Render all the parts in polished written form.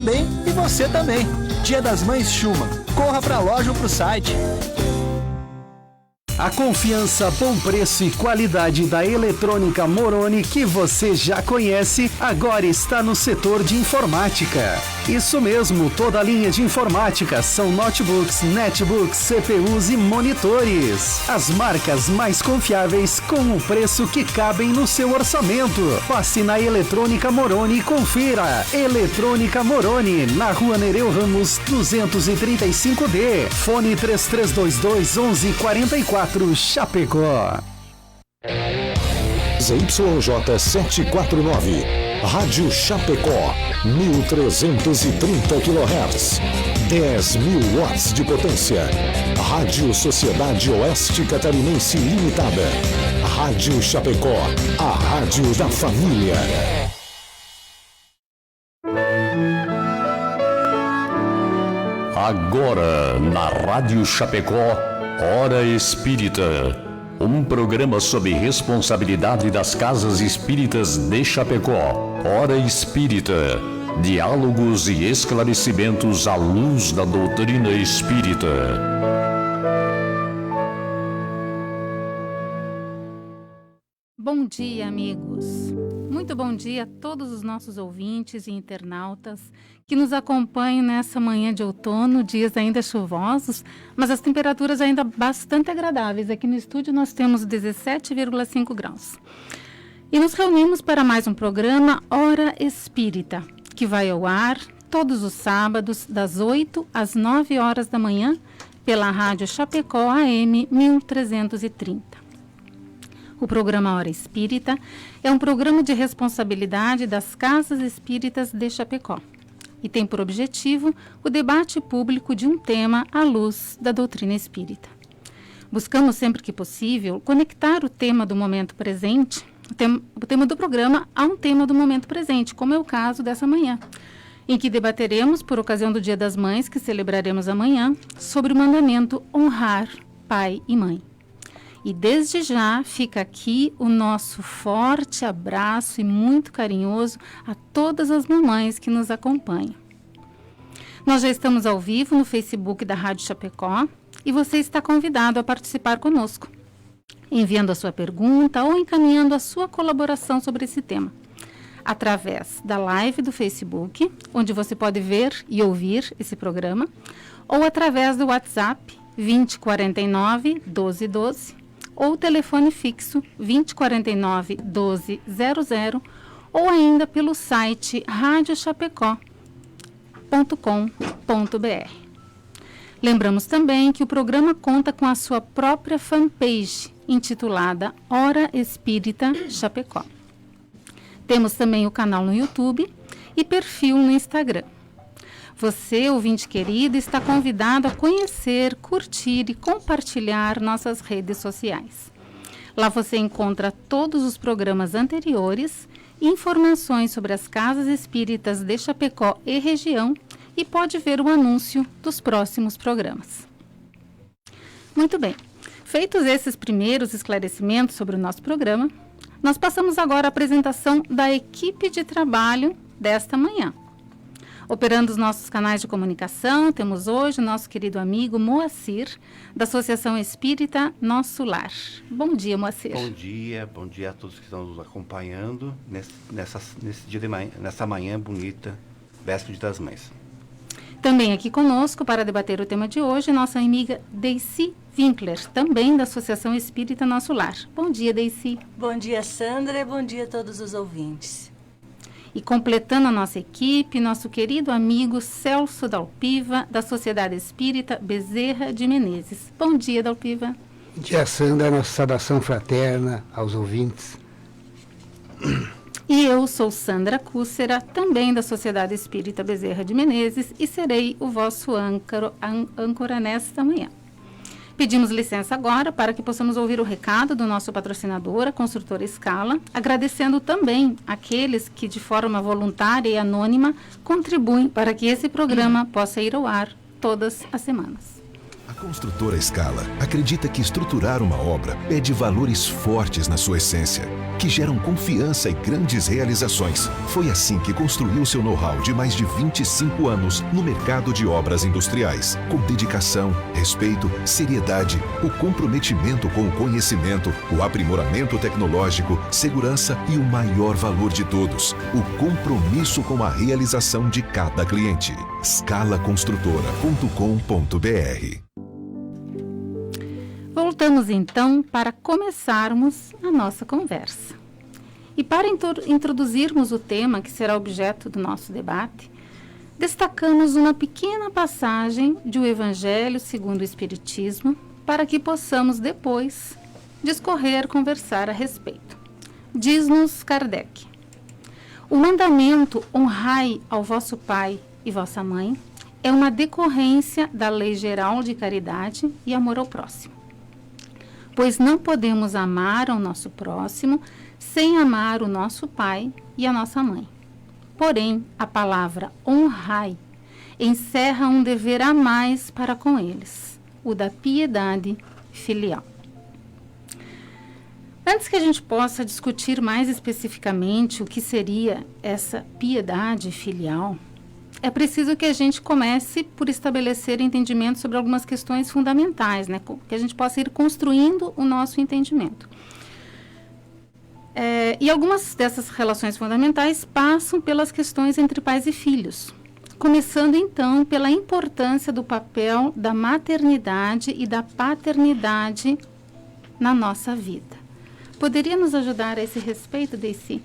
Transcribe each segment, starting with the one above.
Bem, e você também. Dia das Mães Schumann. Corra para a loja ou para o site. A confiança, bom preço e qualidade da Eletrônica Moroni que você já conhece, agora está no setor de informática. Isso mesmo, toda a linha de informática são notebooks, netbooks, CPUs e monitores. As marcas mais confiáveis com o preço que cabem no seu orçamento. Passe na Eletrônica Moroni e confira. Eletrônica Moroni, na Rua Nereu Ramos 235D. Fone 3322-1144. Chapecó. ZYJ 749, Rádio Chapecó, 1330 kHz, 10.000 watts de potência. Rádio Sociedade Oeste Catarinense Limitada. Rádio Chapecó, a rádio da família. Agora, na Rádio Chapecó, Hora Espírita, um programa sob responsabilidade das Casas Espíritas de Chapecó. Hora Espírita, diálogos e esclarecimentos à luz da doutrina espírita. Bom dia, amigos. Muito bom dia a todos os nossos ouvintes e internautas que nos acompanham nessa manhã de outono, dias ainda chuvosos, mas as temperaturas ainda bastante agradáveis. Aqui no estúdio nós temos 17,5 graus. E nos reunimos para mais um programa Hora Espírita, que vai ao ar todos os sábados, das 8 às 9 horas da manhã, pela Rádio Chapecó AM 1330. O programa Hora Espírita é um programa de responsabilidade das Casas Espíritas de Chapecó e tem por objetivo o debate público de um tema à luz da doutrina espírita. Buscamos sempre que possível conectar o tema do momento presente, o tema do programa a um tema do momento presente, como é o caso dessa manhã, em que debateremos, por ocasião do Dia das Mães, que celebraremos amanhã, sobre o mandamento honrar pai e mãe. E desde já fica aqui o nosso forte abraço e muito carinhoso a todas as mamães que nos acompanham. Nós já estamos ao vivo no Facebook da Rádio Chapecó e você está convidado a participar conosco, enviando a sua pergunta ou encaminhando a sua colaboração sobre esse tema, através da live do Facebook, onde você pode ver e ouvir esse programa, ou através do WhatsApp 2049 1212, ou telefone fixo 2049 1200, ou ainda pelo site radiochapecó.com.br. Lembramos também que o programa conta com a sua própria fanpage, intitulada Hora Espírita Chapecó. Temos também o canal no YouTube e perfil no Instagram. Você, ouvinte querido, está convidado a conhecer, curtir e compartilhar nossas redes sociais. Lá você encontra todos os programas anteriores, informações sobre as casas espíritas de Chapecó e região e pode ver o anúncio dos próximos programas. Muito bem, feitos esses primeiros esclarecimentos sobre o nosso programa, nós passamos agora à apresentação da equipe de trabalho desta manhã. Operando os nossos canais de comunicação, temos hoje o nosso querido amigo Moacir, da Associação Espírita Nosso Lar. Bom dia, Moacir. Bom dia a todos que estão nos acompanhando nesse dia de manhã, nessa manhã bonita, véspera das Mães. Também aqui conosco para debater o tema de hoje, nossa amiga Deici Winkler, também da Associação Espírita Nosso Lar. Bom dia, Deici. Bom dia, Sandra, e bom dia a todos os ouvintes. E completando a nossa equipe, nosso querido amigo Celso Dalpiva, da Sociedade Espírita Bezerra de Menezes. Bom dia, Dalpiva. Bom dia, Sandra, nossa saudação fraterna aos ouvintes. E eu sou Sandra Cúcera, também da Sociedade Espírita Bezerra de Menezes, e serei o vosso âncora nesta manhã. Pedimos licença agora para que possamos ouvir o recado do nosso patrocinador, a Construtora Scala, agradecendo também aqueles que de forma voluntária e anônima contribuem para que esse programa possa ir ao ar todas as semanas. A construtora Scala acredita que estruturar uma obra pede valores fortes na sua essência, que geram confiança e grandes realizações. Foi assim que construiu seu know-how de mais de 25 anos no mercado de obras industriais, com dedicação, respeito, seriedade, o comprometimento com o conhecimento, o aprimoramento tecnológico, segurança e o maior valor de todos, o compromisso com a realização de cada cliente. scalaconstrutora.com.br. Voltamos então para começarmos a nossa conversa. E para introduzirmos o tema que será objeto do nosso debate, destacamos uma pequena passagem de O Evangelho segundo o Espiritismo para que possamos depois discorrer, conversar a respeito. Diz-nos Kardec: o mandamento honrai ao vosso pai e vossa mãe é uma decorrência da lei geral de caridade e amor ao próximo. Pois não podemos amar ao nosso próximo sem amar o nosso pai e a nossa mãe. Porém, a palavra honrai encerra um dever a mais para com eles, o da piedade filial. Antes que a gente possa discutir mais especificamente o que seria essa piedade filial, é preciso que a gente comece por estabelecer entendimento sobre algumas questões fundamentais, né? Que a gente possa ir construindo o nosso entendimento. E algumas dessas relações fundamentais passam pelas questões entre pais e filhos, começando então pela importância do papel da maternidade e da paternidade na nossa vida. Poderia nos ajudar a esse respeito, Deici?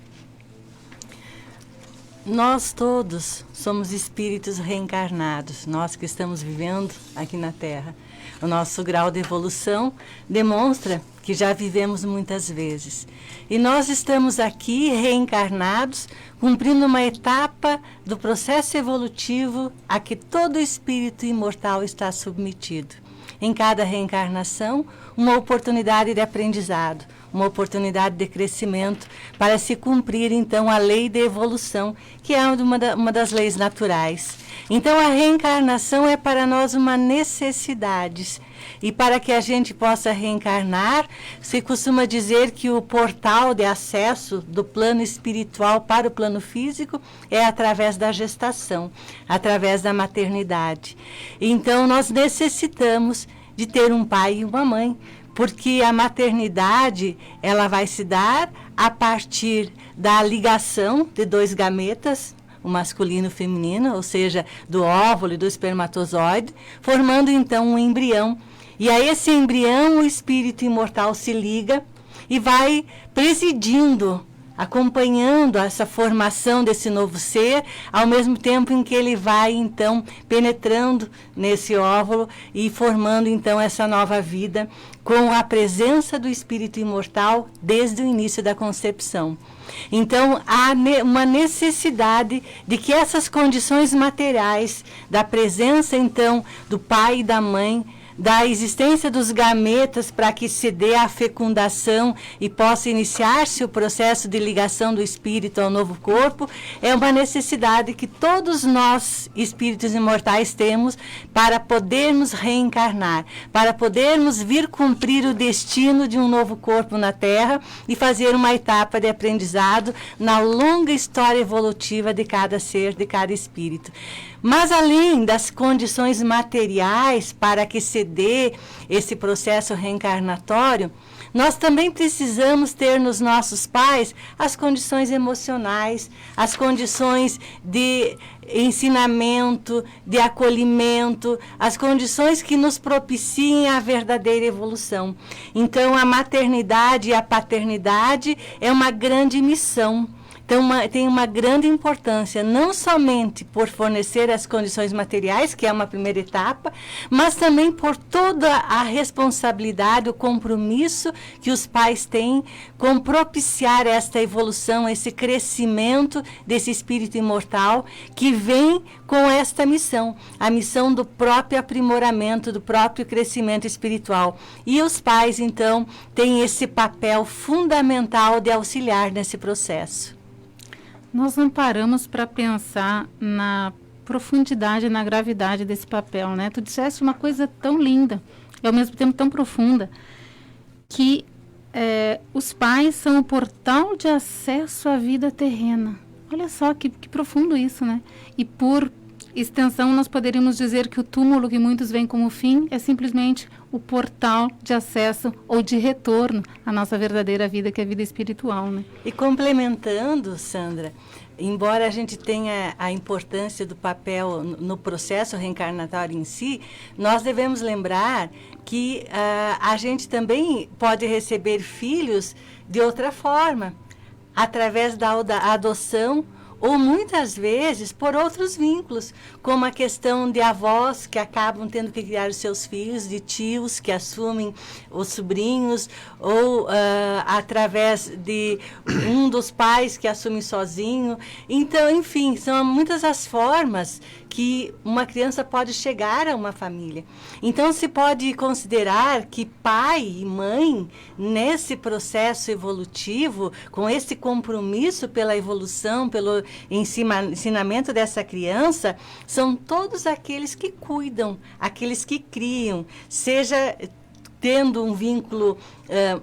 Nós todos somos espíritos reencarnados, nós que estamos vivendo aqui na Terra. O nosso grau de evolução demonstra que já vivemos muitas vezes. E nós estamos aqui reencarnados, cumprindo uma etapa do processo evolutivo a que todo espírito imortal está submetido. Em cada reencarnação, uma oportunidade de aprendizado, uma oportunidade de crescimento para se cumprir, então, a lei de evolução, que é uma das leis naturais. Então, a reencarnação é para nós uma necessidade. E para que a gente possa reencarnar, se costuma dizer que o portal de acesso do plano espiritual para o plano físico é através da gestação, através da maternidade. Então, nós necessitamos de ter um pai e uma mãe, porque a maternidade, ela vai se dar a partir da ligação de dois gametas, o masculino e o feminino, ou seja, do óvulo e do espermatozoide, formando então um embrião. E a esse embrião o espírito imortal se liga e vai presidindo, acompanhando essa formação desse novo ser, ao mesmo tempo em que ele vai, então, penetrando nesse óvulo e formando, então, essa nova vida com a presença do espírito imortal desde o início da concepção. Então, há uma necessidade de que essas condições materiais, da presença, então, do pai e da mãe, da existência dos gametas para que se dê a fecundação e possa iniciar-se o processo de ligação do espírito ao novo corpo, é uma necessidade que todos nós, espíritos imortais, temos para podermos reencarnar, para podermos vir cumprir o destino de um novo corpo na Terra e fazer uma etapa de aprendizado na longa história evolutiva de cada ser, de cada espírito. Mas além das condições materiais para que se dê esse processo reencarnatório, nós também precisamos ter nos nossos pais as condições emocionais, as condições de ensinamento, de acolhimento, as condições que nos propiciem a verdadeira evolução. Então, a maternidade e a paternidade é uma grande missão. Então, tem uma grande importância, não somente por fornecer as condições materiais, que é uma primeira etapa, mas também por toda a responsabilidade, o compromisso que os pais têm com propiciar esta evolução, esse crescimento desse espírito imortal que vem com esta missão, a missão do próprio aprimoramento, do próprio crescimento espiritual. E os pais, então, têm esse papel fundamental de auxiliar nesse processo. Nós não paramos para pensar na profundidade na gravidade desse papel, né? Tu disseste uma coisa tão linda e ao mesmo tempo tão profunda, que os pais são o portal de acesso à vida terrena. Olha só que profundo isso, né? E por extensão, nós poderíamos dizer que o túmulo que muitos veem como fim é simplesmente o portal de acesso ou de retorno à nossa verdadeira vida, que é a vida espiritual, né? E complementando, Sandra, embora a gente tenha a importância do papel no processo reencarnatório em si, nós devemos lembrar que a gente também pode receber filhos de outra forma, através da adoção, ou muitas vezes por outros vínculos, como a questão de avós que acabam tendo que criar os seus filhos, de tios que assumem os sobrinhos, ou através de um dos pais que assume sozinho. Então, enfim, são muitas as formas que uma criança pode chegar a uma família. Então, se pode considerar que pai e mãe, nesse processo evolutivo, com esse compromisso pela evolução, pelo ensinamento dessa criança, são todos aqueles que cuidam, aqueles que criam, seja tendo um vínculo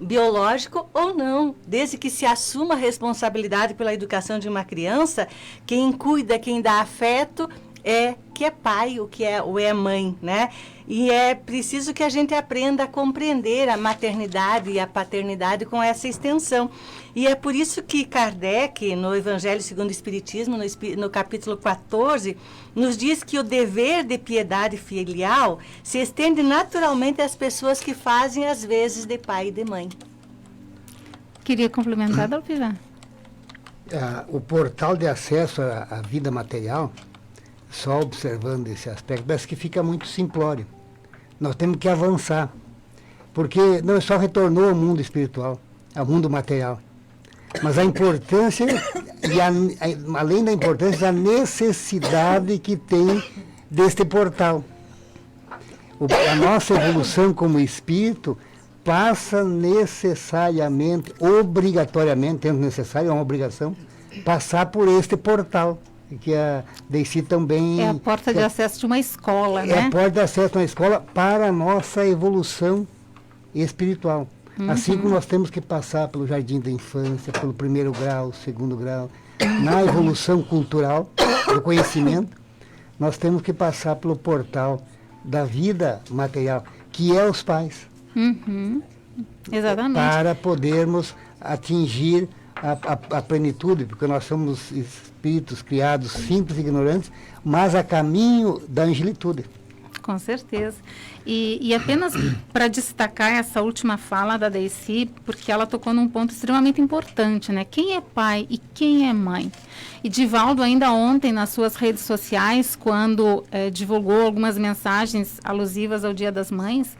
biológico ou não, desde que se assuma a responsabilidade pela educação de uma criança, quem cuida, quem dá afeto, que é pai, o que é mãe, né? E é preciso que a gente aprenda a compreender a maternidade e a paternidade com essa extensão. E é por isso que Kardec, no Evangelho segundo o Espiritismo, no capítulo 14, nos diz que o dever de piedade filial se estende naturalmente às pessoas que fazem as vezes de pai e de mãe. Queria complementar, Dalpiva? O portal de acesso à vida material, só observando esse aspecto, parece que fica muito simplório. Nós temos que avançar, porque não só retornou ao mundo espiritual, ao mundo material, mas a importância, além da importância, a necessidade que tem deste portal. A nossa evolução como espírito passa necessariamente, obrigatoriamente, tendo necessário, é uma obrigação, passar por este portal, que a Deici também... É a porta de acesso de uma escola, né? É a porta de acesso de uma escola para a nossa evolução espiritual. Assim como nós temos que passar pelo jardim da infância, pelo primeiro grau, segundo grau, na evolução cultural, do conhecimento, nós temos que passar pelo portal da vida material, que é os pais. Exatamente. Para podermos atingir a plenitude, porque nós somos espíritos criados simples e ignorantes, mas a caminho da angelitude. Com certeza. E apenas para destacar essa última fala da Deici, porque ela tocou num ponto extremamente importante, né? Quem é pai e quem é mãe? E Divaldo, ainda ontem, nas suas redes sociais, quando divulgou algumas mensagens alusivas ao Dia das Mães,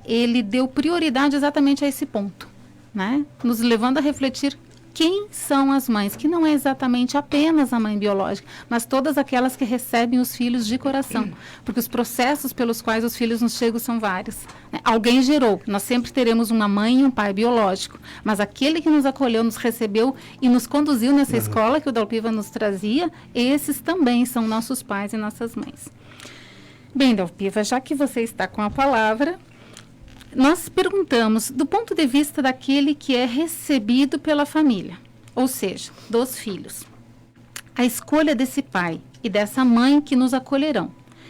ele deu prioridade exatamente a esse ponto, né? Nos levando a refletir quem são as mães, que não é exatamente apenas a mãe biológica, mas todas aquelas que recebem os filhos de coração, porque os processos pelos quais os filhos nos chegam são vários, né? Alguém gerou, nós sempre teremos uma mãe e um pai biológico, mas aquele que nos acolheu, nos recebeu e nos conduziu nessa escola que o Dalpiva nos trazia, esses também são nossos pais e nossas mães. Bem, Dalpiva, já que você está com a palavra, nós perguntamos do ponto de vista daquele que é recebido pela família, ou seja, dos filhos. A escolha desse pai e dessa mãe que nos acolherão,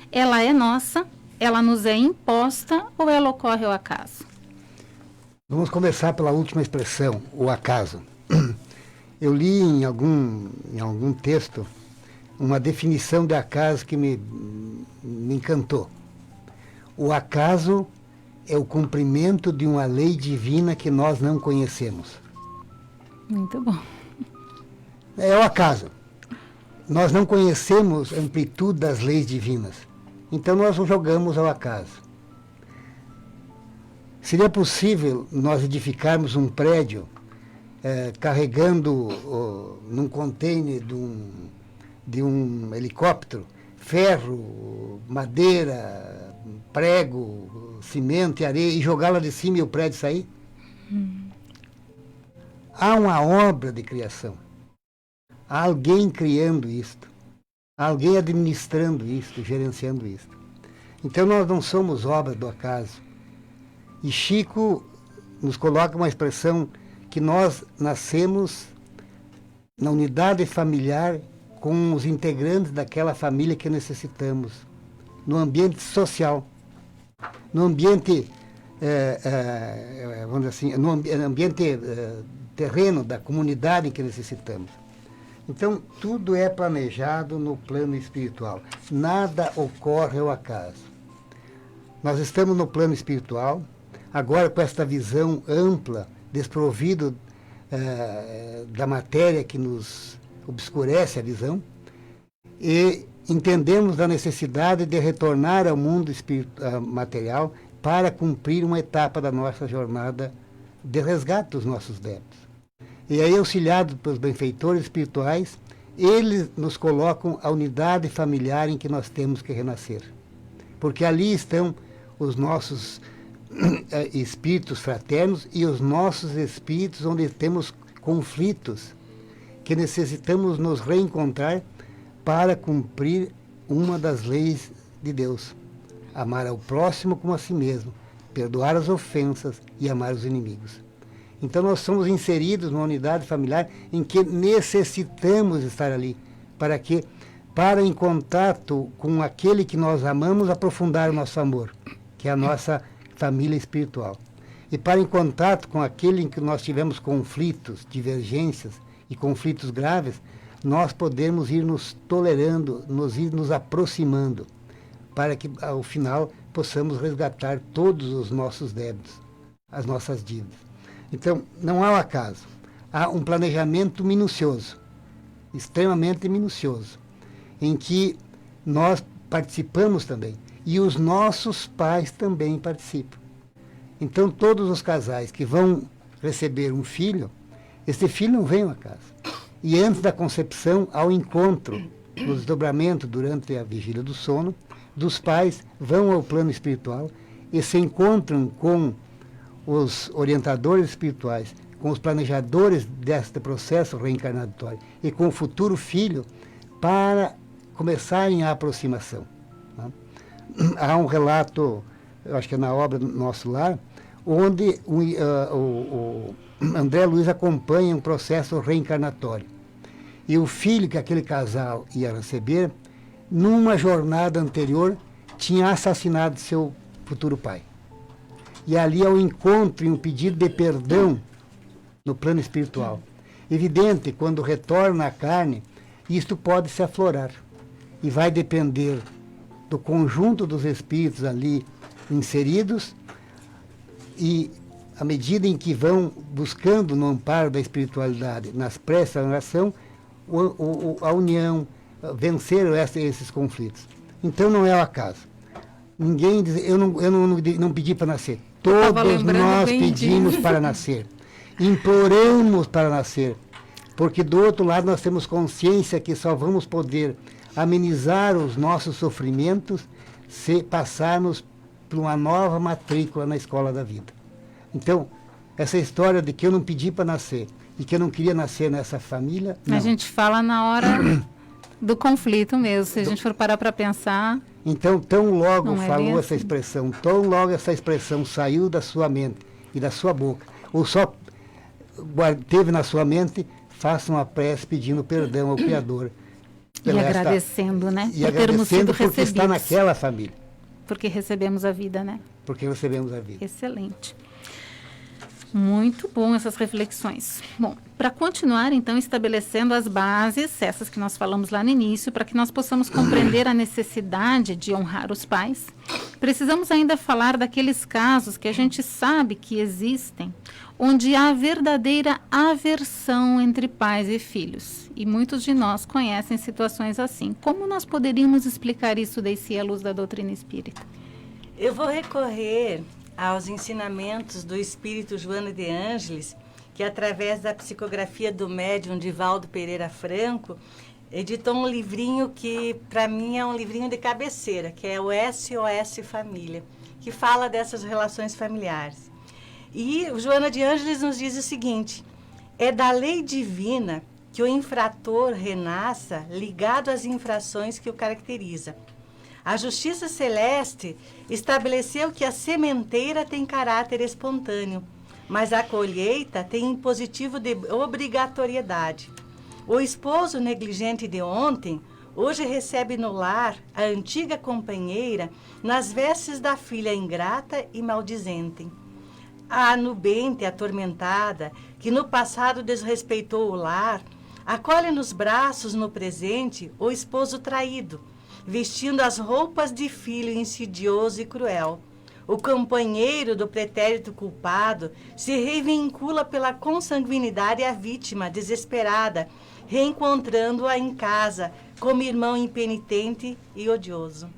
ela é nossa, ela nos é imposta ou ela ocorre ao acaso? Vamos começar pela última expressão, o acaso. Eu li em algum texto uma definição de acaso que me encantou. O acaso é o cumprimento de uma lei divina que nós não conhecemos. Muito bom. É o acaso. Nós não conhecemos a amplitude das leis divinas. Então nós o jogamos ao acaso. Seria possível nós edificarmos um prédio carregando num container de um helicóptero ferro, madeira, prego, cimento e areia e jogá-la de cima e o prédio sair? Há uma obra de criação. Há alguém criando isto. alguém administrando isto, gerenciando isto. Então nós não somos obra do acaso. E Chico nos coloca uma expressão que nós nascemos na unidade familiar com os integrantes daquela família que necessitamos, no ambiente social, no ambiente, vamos dizer assim, no ambiente terreno da comunidade em que necessitamos. Então, tudo é planejado no plano espiritual. Nada ocorre ao acaso. Nós estamos no plano espiritual, agora com esta visão ampla, desprovido da matéria que nos obscurece a visão, e entendemos a necessidade de retornar ao mundo material para cumprir uma etapa da nossa jornada de resgate dos nossos débitos. E aí, auxiliados pelos benfeitores espirituais, eles nos colocam a unidade familiar em que nós temos que renascer. Porque ali estão os nossos espíritos fraternos e os nossos espíritos onde temos conflitos, que necessitamos nos reencontrar para cumprir uma das leis de Deus. Amar ao próximo como a si mesmo, perdoar as ofensas e amar os inimigos. Então nós somos inseridos numa unidade familiar em que necessitamos estar ali, para em contato com aquele que nós amamos, aprofundar o nosso amor, que é a nossa família espiritual. E para em contato com aquele em que nós tivemos conflitos, divergências e conflitos graves, nós podemos ir nos tolerando, ir nos aproximando, para que ao final possamos resgatar todos os nossos débitos, as nossas dívidas. Então, não há um acaso, há um planejamento minucioso, extremamente minucioso, em que nós participamos também, e os nossos pais também participam. Então, todos os casais que vão receber um filho, esse filho não vem ao acaso. E antes da concepção, ao encontro, no desdobramento durante a vigília do sono, dos pais vão ao plano espiritual e se encontram com os orientadores espirituais, com os planejadores deste processo reencarnatório e com o futuro filho para começarem a aproximação. Há um relato, eu acho que é na obra Nosso Lar, onde o André Luiz acompanha um processo reencarnatório. E o filho que aquele casal ia receber, numa jornada anterior, tinha assassinado seu futuro pai. E ali há um encontro e um pedido de perdão no plano espiritual. Evidente, quando retorna à carne, isto pode se aflorar. E vai depender do conjunto dos espíritos ali inseridos e, à medida em que vão buscando no amparo da espiritualidade, nas preces da oração, a união, vencer esses conflitos. Então não é o acaso. Ninguém diz, eu não pedi para nascer. Todos nós pedimos para nascer. Imploramos para nascer. Porque do outro lado nós temos consciência que só vamos poder amenizar os nossos sofrimentos se passarmos por uma nova matrícula na escola da vida. Então, essa história de que eu não pedi para nascer e que eu não queria nascer nessa família... Não. A gente fala na hora do conflito mesmo, se a gente for parar para pensar... Então, tão logo falou essa expressão, tão logo essa expressão saiu da sua mente e da sua boca, ou só teve na sua mente, faça uma prece pedindo perdão ao Criador. E agradecendo, né? E agradecendo porque está naquela família. Porque recebemos a vida, né? Porque recebemos a vida. Excelente. Muito bom essas reflexões. Bom, para continuar, então, estabelecendo as bases, essas que nós falamos lá no início, para que nós possamos compreender a necessidade de honrar os pais, precisamos ainda falar daqueles casos que a gente sabe que existem, onde há verdadeira aversão entre pais e filhos. E muitos de nós conhecem situações assim. Como nós poderíamos explicar isso, Daisy, à luz da doutrina espírita? Eu vou recorrer aos ensinamentos do espírito Joana de Ângeles, que através da psicografia do médium Divaldo Pereira Franco, editou um livrinho que, para mim, é um livrinho de cabeceira, que é o SOS Família, que fala dessas relações familiares. E o Joana de Ângeles nos diz o seguinte: é da lei divina que o infrator renasça ligado às infrações que o caracteriza. A justiça celeste estabeleceu que a sementeira tem caráter espontâneo, mas a colheita tem impositivo de obrigatoriedade. O esposo negligente de ontem, hoje recebe no lar a antiga companheira nas vestes da filha ingrata e maldizente. A nubente atormentada, que no passado desrespeitou o lar, acolhe nos braços no presente o esposo traído, vestindo as roupas de filho insidioso e cruel. O companheiro do pretérito culpado se revincula pela consanguinidade à vítima desesperada, reencontrando-a em casa como irmão impenitente e odioso.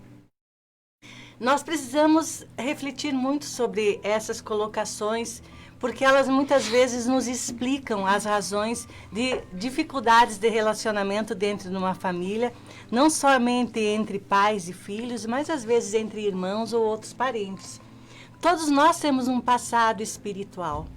Nós precisamos refletir muito sobre essas colocações, porque elas muitas vezes nos explicam as razões de dificuldades de relacionamento dentro de uma família, não somente entre pais e filhos, mas às vezes entre irmãos ou outros parentes. Todos nós temos um passado espiritual.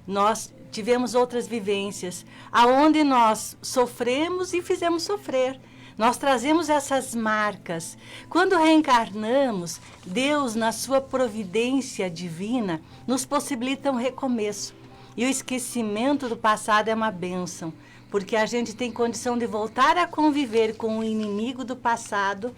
Nós tivemos outras vivências, aonde nós sofremos e fizemos sofrer. Nós trazemos essas marcas. Quando reencarnamos, Deus, na sua providência divina, nos possibilita um recomeço. E o esquecimento do passado é uma bênção, porque a gente tem condição de voltar a conviver com o inimigo do passado,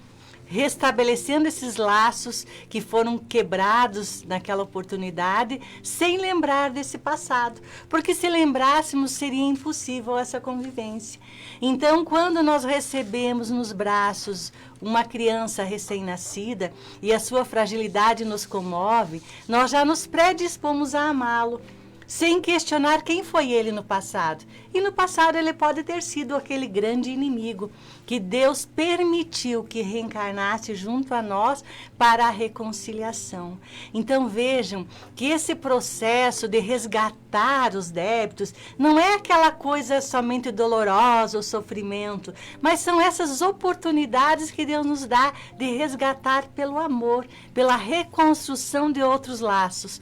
restabelecendo esses laços que foram quebrados naquela oportunidade, sem lembrar desse passado. Porque se lembrássemos, seria impossível essa convivência. Então, quando nós recebemos nos braços uma criança recém-nascida e a sua fragilidade nos comove, nós já nos predispomos a amá-lo, sem questionar quem foi ele no passado. E no passado ele pode ter sido aquele grande inimigo que Deus permitiu que reencarnasse junto a nós para a reconciliação. Então vejam que esse processo de resgatar os débitos não é aquela coisa somente dolorosa, o sofrimento, mas são essas oportunidades que Deus nos dá de resgatar pelo amor, pela reconstrução de outros laços.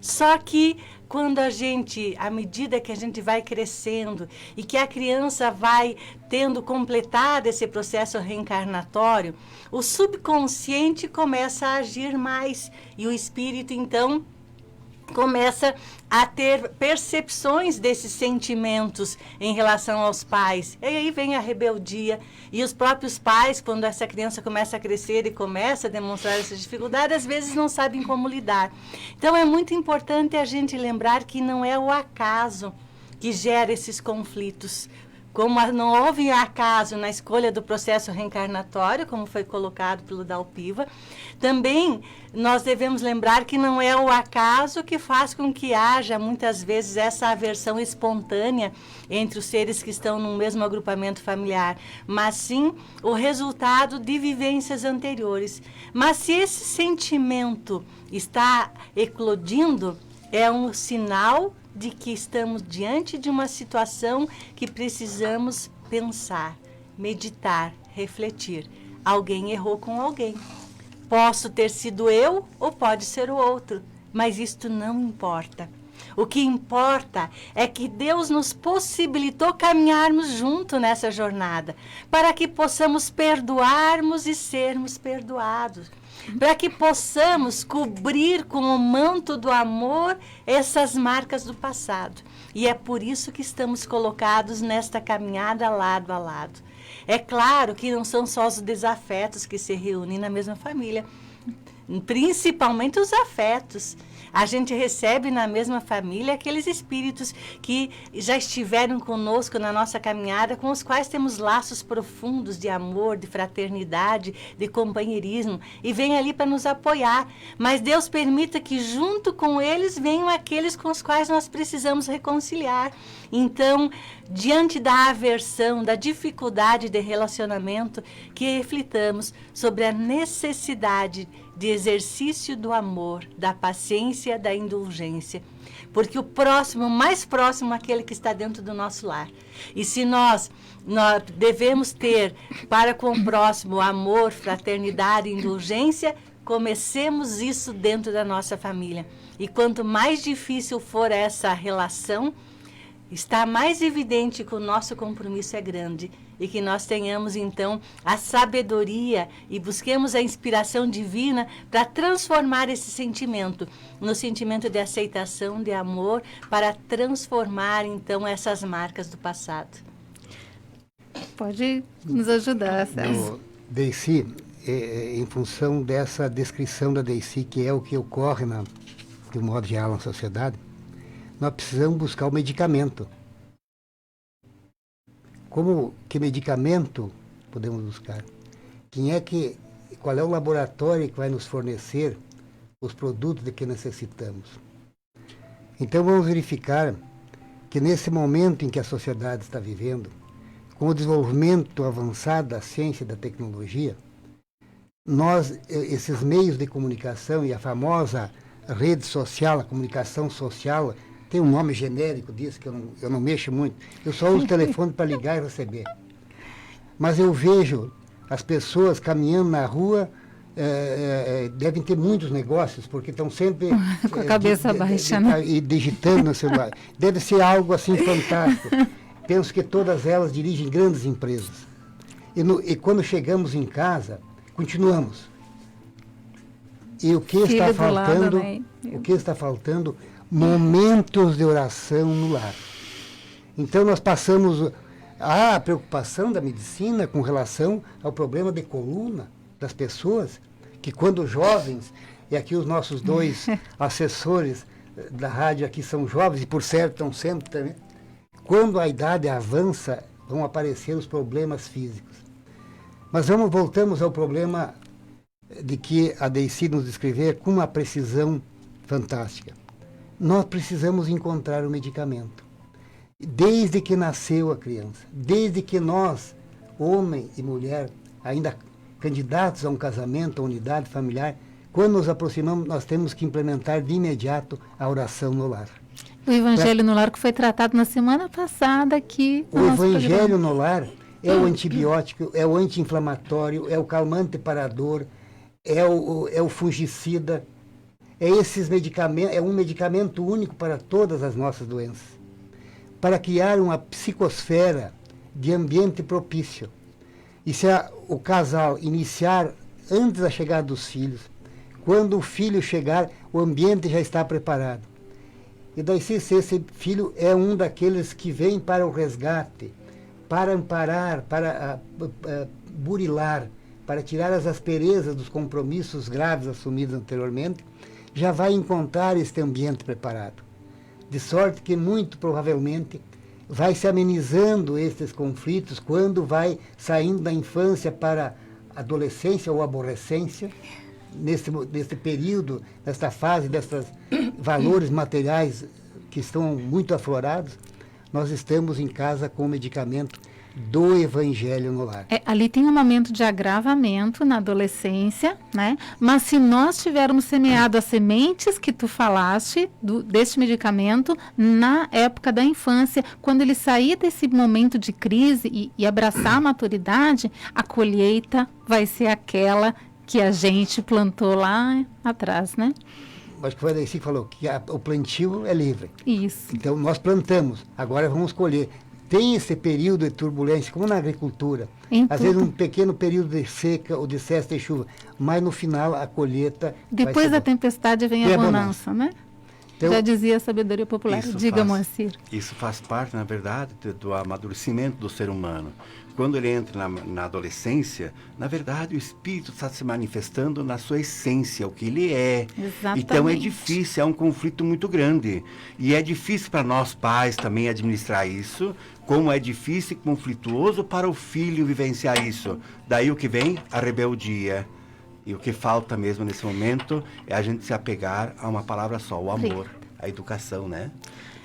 Só que quando à medida que a gente vai crescendo e que a criança vai tendo completado esse processo reencarnatório, o subconsciente começa a agir mais e o espírito, então, começa a ter percepções desses sentimentos em relação aos pais. E aí vem a rebeldia. E os próprios pais, quando essa criança começa a crescer e começa a demonstrar essas dificuldades, às vezes não sabem como lidar. Então é muito importante a gente lembrar que não é o acaso que gera esses conflitos. Como não houve acaso na escolha do processo reencarnatório, como foi colocado pelo Dalpiva, também nós devemos lembrar que não é o acaso que faz com que haja, muitas vezes, essa aversão espontânea entre os seres que estão no mesmo agrupamento familiar, mas sim o resultado de vivências anteriores. Mas se esse sentimento está eclodindo, é um sinal de que estamos diante de uma situação que precisamos pensar, meditar, refletir. Alguém errou com alguém. Posso ter sido eu ou pode ser o outro, mas isto não importa. O que importa é que Deus nos possibilitou caminharmos junto nessa jornada, para que possamos perdoarmos e sermos perdoados, para que possamos cobrir com o manto do amor essas marcas do passado. E é por isso que estamos colocados nesta caminhada lado a lado. É claro que não são só os desafetos que se reúnem na mesma família, principalmente os afetos. A gente recebe na mesma família aqueles espíritos que já estiveram conosco na nossa caminhada, com os quais temos laços profundos de amor, de fraternidade, de companheirismo, e vêm ali para nos apoiar. Mas Deus permita que junto com eles venham aqueles com os quais nós precisamos reconciliar. Então, diante da aversão, da dificuldade de relacionamento, que reflitamos sobre a necessidade de exercício do amor, da paciência, da indulgência. Porque o próximo, mais próximo, é aquele que está dentro do nosso lar. E se nós devemos ter para com o próximo amor, fraternidade e indulgência, comecemos isso dentro da nossa família. E quanto mais difícil for essa relação, está mais evidente que o nosso compromisso é grande e que nós tenhamos, então, a sabedoria e busquemos a inspiração divina para transformar esse sentimento no sentimento de aceitação, de amor, para transformar, então, essas marcas do passado. Pode nos ajudar, César. Deici, em função dessa descrição da Deici, que é o que ocorre, de um modo geral, na sociedade, nós precisamos buscar o medicamento. Que medicamento podemos buscar? Qual é o laboratório que vai nos fornecer os produtos de que necessitamos? Então vamos verificar que nesse momento em que a sociedade está vivendo, com o desenvolvimento avançado da ciência e da tecnologia, esses meios de comunicação e a famosa rede social, a comunicação social, tem um nome genérico disso, que eu não mexo muito. Eu só uso o telefone para ligar e receber. Mas eu vejo as pessoas caminhando na rua, devem ter muitos negócios, porque estão sempre... com a cabeça baixa, né? E digitando no celular. Deve ser algo assim fantástico. Penso que todas elas dirigem grandes empresas. E quando chegamos em casa, continuamos. E o que está faltando? O que está faltando? Momentos de oração no lar. Então nós passamos a preocupação da medicina com relação ao problema de coluna das pessoas, que quando jovens, e aqui os nossos dois assessores da rádio aqui são jovens, e por certo estão sempre também, quando a idade avança, vão aparecer os problemas físicos. Mas voltamos ao problema de que a Deici nos descrever com uma precisão fantástica. Nós precisamos encontrar o medicamento. Desde que nasceu a criança, desde que nós, homem e mulher, ainda candidatos a um casamento, a unidade familiar, quando nos aproximamos, nós temos que implementar de imediato a oração no lar. O Evangelho no Lar que foi tratado na semana passada aqui. O Evangelho no Lar é o antibiótico, é o anti-inflamatório, é o calmante parador, é o fungicida. Esses medicamentos, é um medicamento único para todas as nossas doenças, para criar uma psicosfera de ambiente propício. E se o casal iniciar antes da chegada dos filhos, quando o filho chegar, o ambiente já está preparado. E daí se esse filho é um daqueles que vem para o resgate, para amparar, para burilar, para tirar as asperezas dos compromissos graves assumidos anteriormente, já vai encontrar este ambiente preparado. De sorte que, muito provavelmente, vai se amenizando estes conflitos quando vai saindo da infância para a adolescência ou aborrecência, nesse período, nesta fase, desses valores materiais que estão muito aflorados, nós estamos em casa com o medicamento do Evangelho no lar. Ali tem um momento de agravamento na adolescência, né? Mas se nós tivermos semeado as sementes que tu falaste deste medicamento na época da infância, quando ele sair desse momento de crise e abraçar a maturidade, a colheita vai ser aquela que a gente plantou lá atrás, né? Acho que foi daí que falou que o plantio é livre. Isso. Então nós plantamos, agora vamos colher. Tem esse período de turbulência, como na agricultura. Às vezes um pequeno período de seca ou de cessa de chuva, mas no final a colheita... Depois da tempestade vem a bonança, né? Então, já dizia a sabedoria popular. Diga, Moacir. Isso faz parte, na verdade, do amadurecimento do ser humano. Quando ele entra na adolescência, na verdade o espírito está se manifestando na sua essência, o que ele é. Exatamente. Então é difícil, é um conflito muito grande. E é difícil para nós pais também administrar isso, como é difícil e conflituoso para o filho vivenciar isso. Daí o que vem? A rebeldia. E o que falta mesmo nesse momento é a gente se apegar a uma palavra só, o amor, a educação, né?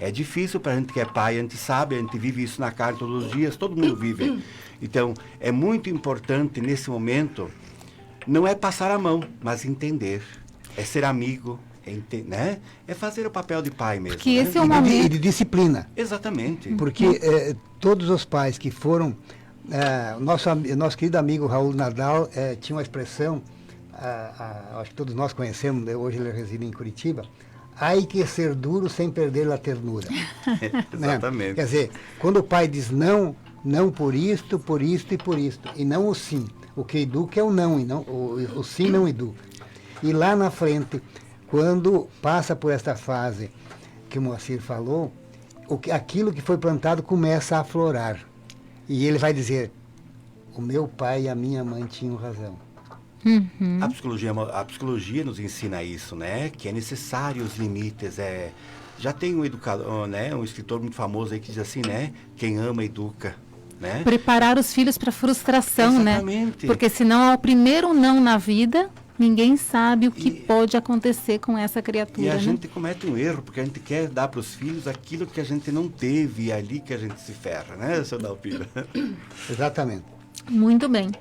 É difícil para a gente que é pai, a gente sabe, a gente vive isso na carne todos os dias, todo mundo vive. Então, é muito importante nesse momento, não é passar a mão, mas entender. É ser amigo, né? É fazer o papel de pai mesmo. Porque né? esse é o momento... E de disciplina. Exatamente. Porque todos os pais que foram... nosso querido amigo Raul Nadal tinha uma expressão, acho que todos nós conhecemos, hoje ele reside em Curitiba, Ai que ser duro sem perder a ternura. Exatamente. Né? Quer dizer, quando o pai diz não, não por isto e por isto, e não o sim. O que educa é o não, e não o sim não educa. E lá na frente, quando passa por esta fase que o Moacir falou, aquilo que foi plantado começa a aflorar. E ele vai dizer, o meu pai e a minha mãe tinham razão. Uhum. A psicologia nos ensina isso, né? Que é necessário os limites. Já tem um educador, né? Um escritor muito famoso aí que diz assim, né? Quem ama, educa. Né? Preparar os filhos para frustração, Exatamente. Né? Porque senão, ao primeiro não na vida, ninguém sabe o que pode acontecer com essa criatura. E a né? gente comete um erro, porque a gente quer dar para os filhos aquilo que a gente não teve, e é ali que a gente se ferra, né, seu Dalpira? Exatamente. Muito bem.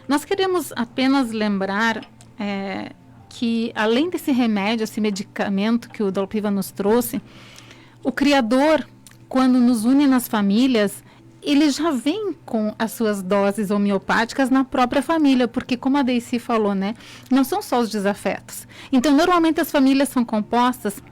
Nós queremos apenas lembrar que, além desse remédio, esse medicamento que o Dalpiva nos trouxe, o Criador, quando nos une nas famílias, ele já vem com as suas doses homeopáticas na própria família, porque, como a Deici falou, né, não são só os desafetos. Então, normalmente as famílias são compostas,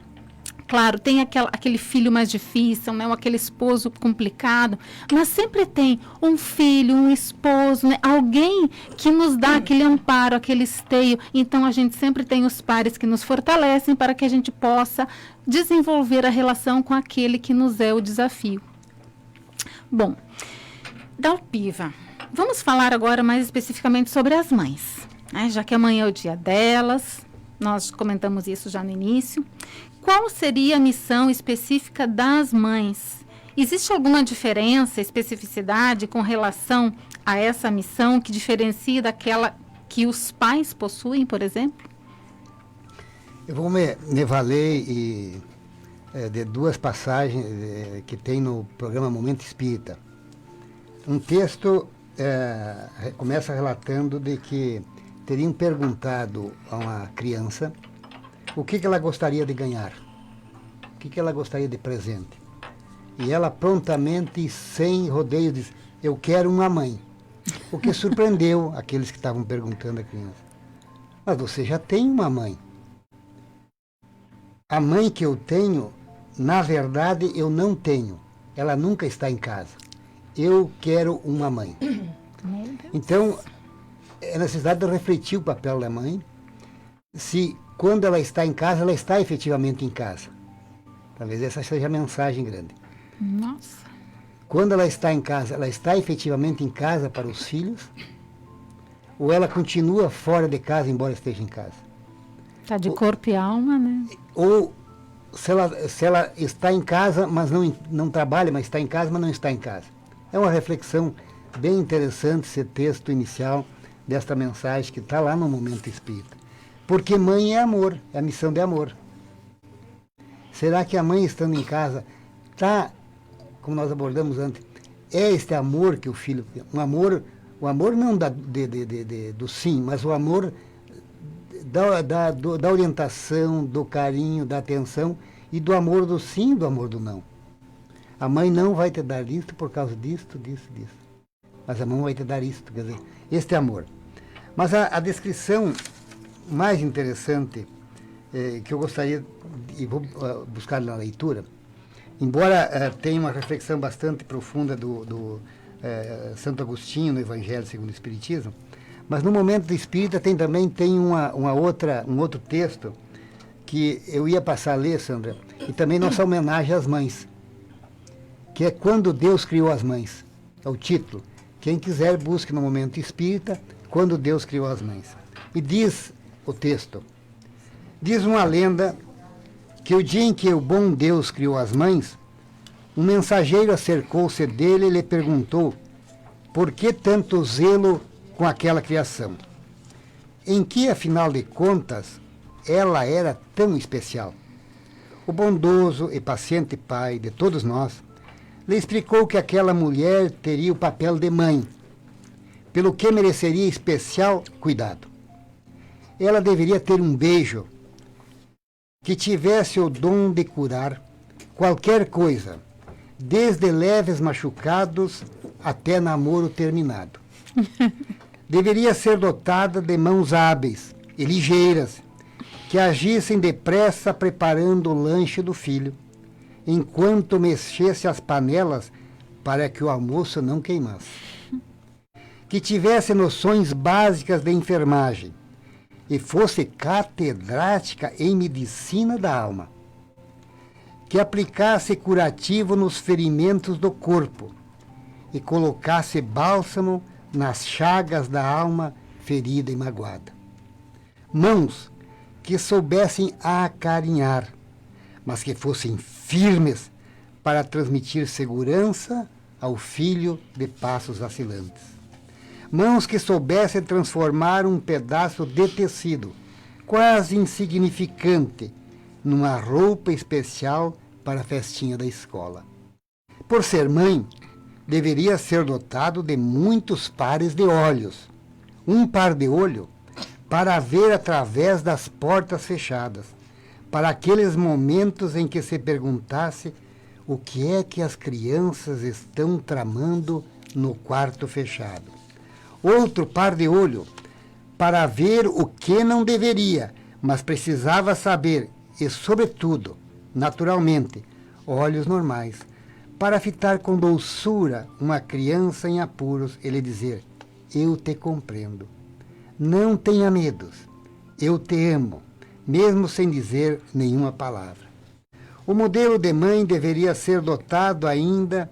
claro, tem aquele filho mais difícil, né, ou aquele esposo complicado, mas sempre tem um filho, um esposo, né, alguém que nos dá aquele amparo, aquele esteio. Então, a gente sempre tem os pares que nos fortalecem para que a gente possa desenvolver a relação com aquele que nos é o desafio. Bom, Dalpiva, vamos falar agora mais especificamente sobre as mães, né? Já que amanhã é o dia delas, nós comentamos isso já no início. Qual seria a missão específica das mães? Existe alguma diferença, especificidade com relação a essa missão que diferencia daquela que os pais possuem, por exemplo? Eu vou me valer de duas passagens que tem no programa Momento Espírita. Um texto começa relatando de que teriam perguntado a uma criança o que ela gostaria de ganhar, o que ela gostaria de presente. E ela prontamente, sem rodeio, diz, eu quero uma mãe. O que surpreendeu aqueles que estavam perguntando à criança. Mas você já tem uma mãe. A mãe que eu tenho, na verdade, eu não tenho. Ela nunca está em casa. Eu quero uma mãe. Então, é necessidade de refletir o papel da mãe. Se, quando ela está em casa, ela está efetivamente em casa. Talvez essa seja a mensagem grande. Nossa. Quando ela está em casa, ela está efetivamente em casa para os filhos? Ou ela continua fora de casa, embora esteja em casa? Está de corpo e alma, né? Ou se ela está em casa, mas não trabalha, mas está em casa, mas não está em casa. É uma reflexão bem interessante esse texto inicial desta mensagem que está lá no Momento Espírita. Porque mãe é amor, é a missão de amor. Será que a mãe estando em casa está, como nós abordamos antes, é este amor que o filho tem? O amor não do sim, mas o amor da orientação, do carinho, da atenção e do amor do sim e do amor do não. A mãe não vai te dar isto por causa disto. Mas a mãe vai te dar isto, quer dizer, este amor. Mas a descrição mais interessante que eu gostaria, e vou buscar na leitura, embora tenha uma reflexão bastante profunda do Santo Agostinho no Evangelho segundo o Espiritismo, mas no Momento Espírita também tem um outro texto que eu ia passar a ler, Sandra, e também nossa homenagem às mães, que é Quando Deus Criou as Mães. É o título. Quem quiser, busque no Momento Espírita, Quando Deus Criou as Mães. E diz o texto, diz uma lenda que o dia em que o bom Deus criou as mães, um mensageiro acercou-se dele e lhe perguntou por que tanto zelo com aquela criação? Em que, afinal de contas, ela era tão especial? O bondoso e paciente pai de todos nós lhe explicou que aquela mulher teria o papel de mãe, pelo que mereceria especial cuidado. Ela deveria ter um beijo que tivesse o dom de curar qualquer coisa, desde leves machucados até namoro terminado. Deveria ser dotada de mãos hábeis e ligeiras, que agissem depressa preparando o lanche do filho, enquanto mexesse as panelas para que o almoço não queimasse. Que tivesse noções básicas de enfermagem e fosse catedrática em medicina da alma. Que aplicasse curativo nos ferimentos do corpo e colocasse bálsamo nas chagas da alma ferida e magoada. Mãos que soubessem acarinhar, mas que fossem firmes para transmitir segurança ao filho de passos vacilantes. Mãos que soubessem transformar um pedaço de tecido, quase insignificante, numa roupa especial para a festinha da escola. Por ser mãe, deveria ser dotado de muitos pares de olhos. Um par de olho para ver através das portas fechadas, para aqueles momentos em que se perguntasse o que é que as crianças estão tramando no quarto fechado. Outro par de olho para ver o que não deveria, mas precisava saber, e sobretudo, naturalmente, olhos normais, para fitar com doçura uma criança em apuros e lhe dizer: eu te compreendo. Não tenha medos. Eu te amo, mesmo sem dizer nenhuma palavra. O modelo de mãe deveria ser dotado ainda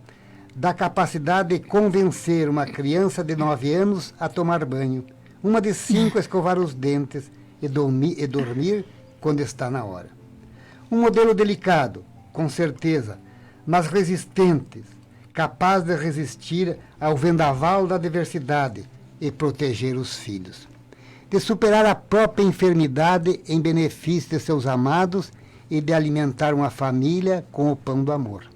da capacidade de convencer uma criança de 9 anos a tomar banho, uma de 5 a escovar os dentes e dormir quando está na hora. Um modelo delicado, com certeza, mas resistente, capaz de resistir ao vendaval da adversidade e proteger os filhos. De superar a própria enfermidade em benefício de seus amados e de alimentar uma família com o pão do amor.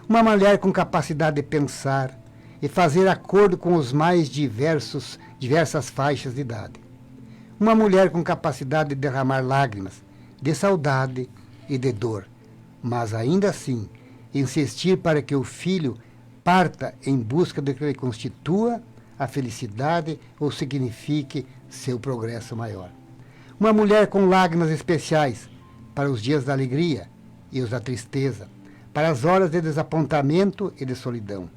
Uma mulher com capacidade de pensar e fazer acordo com os mais diversas faixas de idade. Uma mulher com capacidade de derramar lágrimas, de saudade e de dor, mas ainda assim insistir para que o filho parta em busca do que lhe constitua a felicidade ou signifique seu progresso maior. Uma mulher com lágrimas especiais para os dias da alegria e os da tristeza, para as horas de desapontamento e de solidão.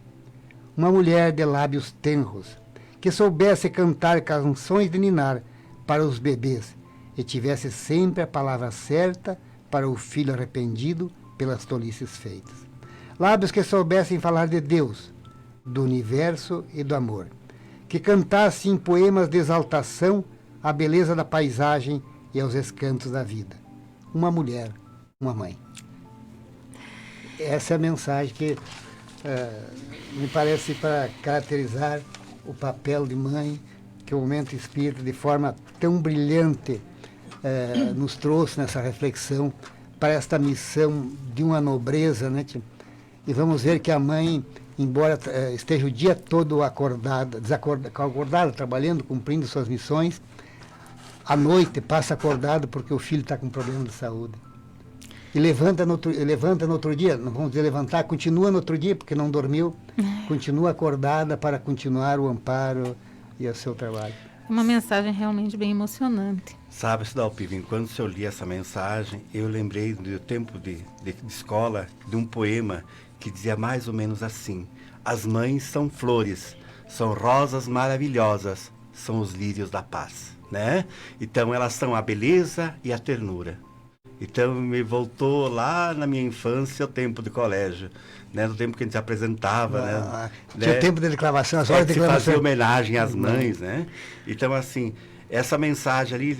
Uma mulher de lábios tenros, que soubesse cantar canções de ninar para os bebês e tivesse sempre a palavra certa para o filho arrependido pelas tolices feitas. Lábios que soubessem falar de Deus, do universo e do amor, que cantassem em poemas de exaltação a beleza da paisagem e aos escantos da vida. Uma mulher, uma mãe. Essa é a mensagem que me parece para caracterizar o papel de mãe que o Momento Espírita, de forma tão brilhante, nos trouxe nessa reflexão para esta missão de uma nobreza, né? E vamos ver que a mãe, embora esteja o dia todo acordada, trabalhando, cumprindo suas missões, à noite passa acordado porque o filho está com problema de saúde. E levanta no outro dia, não vamos dizer levantar, continua no outro dia, porque não dormiu, continua acordada para continuar o amparo e o seu trabalho. Uma mensagem realmente bem emocionante. Sabe, Cidalpiva, enquanto eu li essa mensagem, eu lembrei do tempo de escola, de um poema que dizia mais ou menos assim: as mães são flores, são rosas maravilhosas, são os lírios da paz, né? Então elas são a beleza e a ternura. Então me voltou lá na minha infância o tempo de colégio, né? Do tempo que a gente se apresentava, Tinha o tempo de declamação, as horas de declamação. Fazia homenagem às mães, né? Então assim, essa mensagem ali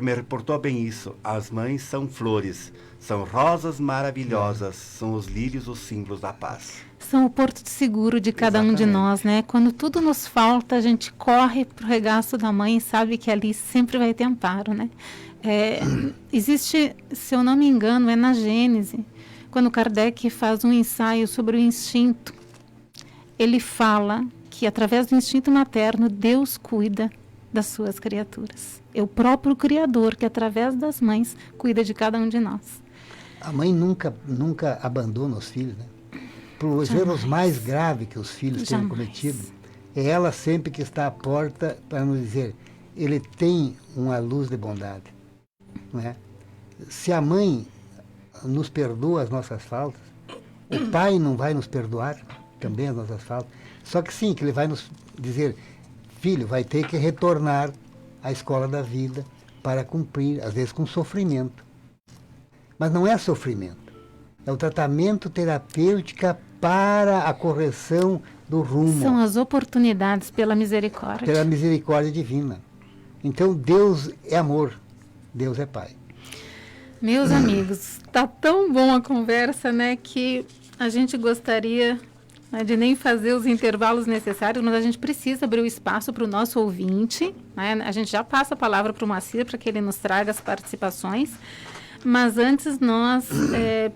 me reportou bem isso. As mães são flores, são rosas maravilhosas, são os lírios, os símbolos da paz. São o porto de seguro de cada um de nós, né? Quando tudo nos falta, a gente corre pro regaço da mãe e sabe que ali sempre vai ter amparo, né? Existe, se eu não me engano, é na Gênese, quando Kardec faz um ensaio sobre o instinto, ele fala que através do instinto materno, Deus cuida das suas criaturas. É o próprio Criador que, através das mães, cuida de cada um de nós. A mãe nunca abandona os filhos, né? Por os erros mais graves que os filhos tenham cometido, é ela sempre que está à porta para nos dizer: ele tem uma luz de bondade. não é? Se a mãe nos perdoa as nossas faltas, o pai não vai nos perdoar também as nossas faltas. Só que sim, que ele vai nos dizer, filho, vai ter que retornar à escola da vida para cumprir, às vezes com sofrimento. Mas não é sofrimento, é o tratamento terapêutico para a correção do rumo. São as oportunidades pela misericórdia. Pela misericórdia divina. Então Deus é amor, Deus é Pai. Meus amigos, tá tão bom a conversa, né, que a gente gostaria, né, de nem fazer os intervalos necessários, mas a gente precisa abrir o espaço para o nosso ouvinte, né? A gente já passa a palavra para o Moacir para que ele nos traga as participações, mas antes nós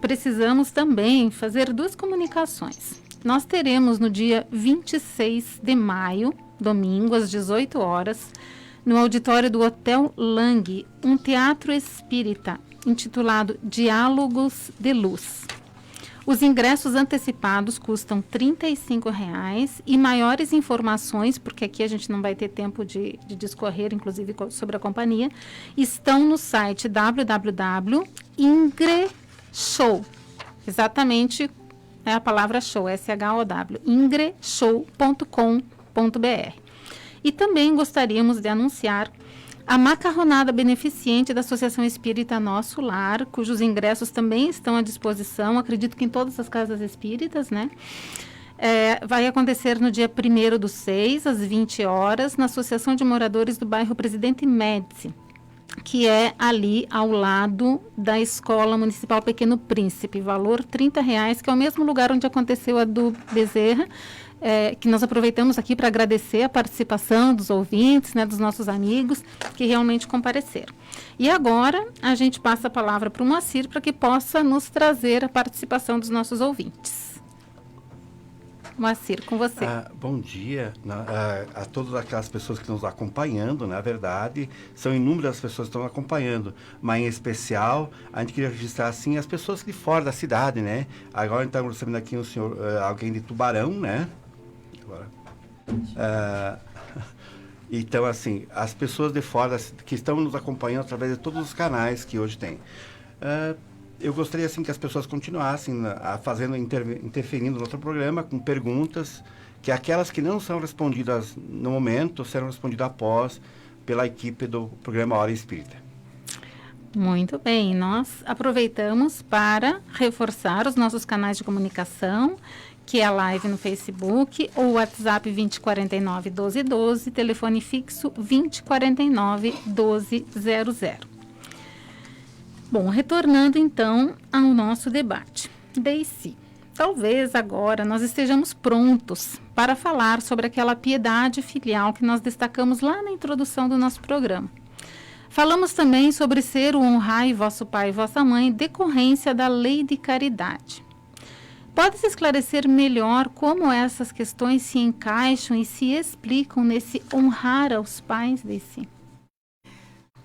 precisamos também fazer 2 comunicações. Nós teremos no dia 26 de maio, domingo, às 18 horas, no auditório do Hotel Lang, um teatro espírita intitulado Diálogos de Luz. Os ingressos antecipados custam R$ 35,00 e maiores informações, porque aqui a gente não vai ter tempo de discorrer, inclusive, sobre a companhia, estão no site www.ingreshow. Exatamente é a palavra show, S-H-O-W, ingreshow.com.br. E também gostaríamos de anunciar a macarronada beneficente da Associação Espírita Nosso Lar, cujos ingressos também estão à disposição, acredito que em todas as casas espíritas, né? Vai acontecer no dia 1º/6, às 20 horas, na Associação de Moradores do bairro Presidente Médici, que é ali ao lado da Escola Municipal Pequeno Príncipe, valor R$ 30,00, que é o mesmo lugar onde aconteceu a do Bezerra, que nós aproveitamos aqui para agradecer a participação dos ouvintes, né, dos nossos amigos que realmente compareceram. E agora a gente passa a palavra para o Moacir para que possa nos trazer a participação dos nossos ouvintes. Moacir, com você. Bom dia a todas aquelas pessoas que estão nos acompanhando. Na verdade, são inúmeras as pessoas que estão acompanhando, mas em especial a gente queria registrar assim as pessoas de fora da cidade, né? Agora estamos recebendo aqui um senhor, alguém de Tubarão, né? Então, assim, as pessoas de fora que estão nos acompanhando através de todos os canais que hoje tem. Eu gostaria, assim, que as pessoas continuassem interferindo no nosso programa com perguntas, que aquelas que não são respondidas no momento serão respondidas após pela equipe do programa Hora Espírita. Muito bem, nós aproveitamos para reforçar os nossos canais de comunicação, que é a live no Facebook, ou o WhatsApp 2049-1212, telefone fixo 2049-1200. Bom, retornando então ao nosso debate. Daisy, talvez agora nós estejamos prontos para falar sobre aquela piedade filial que nós destacamos lá na introdução do nosso programa. Falamos também sobre ser o honrai vosso pai e vossa mãe, decorrência da lei de caridade. Pode-se esclarecer melhor como essas questões se encaixam e se explicam nesse honrar aos pais desse?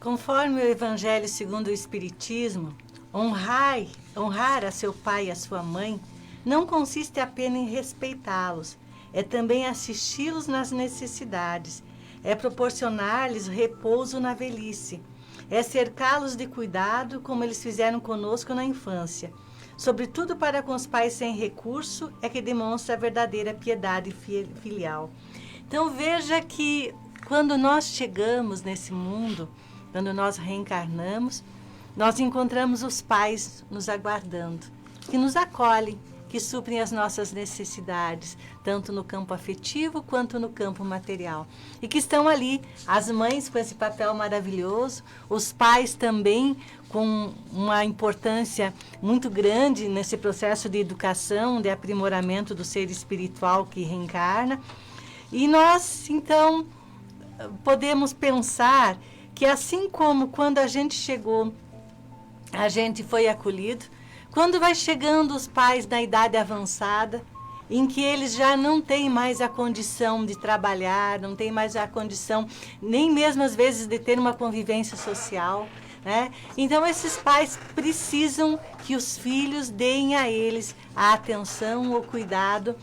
Conforme o Evangelho segundo o Espiritismo, honrar a seu pai e a sua mãe não consiste apenas em respeitá-los, é também assisti-los nas necessidades, é proporcionar-lhes repouso na velhice, é cercá-los de cuidado como eles fizeram conosco na infância. Sobretudo para com os pais sem recurso é que demonstra a verdadeira piedade filial. Então veja que quando nós chegamos nesse mundo, quando nós reencarnamos, nós encontramos os pais nos aguardando, que nos acolhem, que suprem as nossas necessidades, tanto no campo afetivo quanto no campo material. E que estão ali, as mães com esse papel maravilhoso, os pais também com uma importância muito grande nesse processo de educação, de aprimoramento do ser espiritual que reencarna. E nós, então, podemos pensar que assim como quando a gente chegou, a gente foi acolhido, quando vai chegando os pais na idade avançada, em que eles já não têm mais a condição de trabalhar, não têm mais a condição, nem mesmo às vezes de ter uma convivência social, né? Então esses pais precisam que os filhos deem a eles a atenção, o cuidado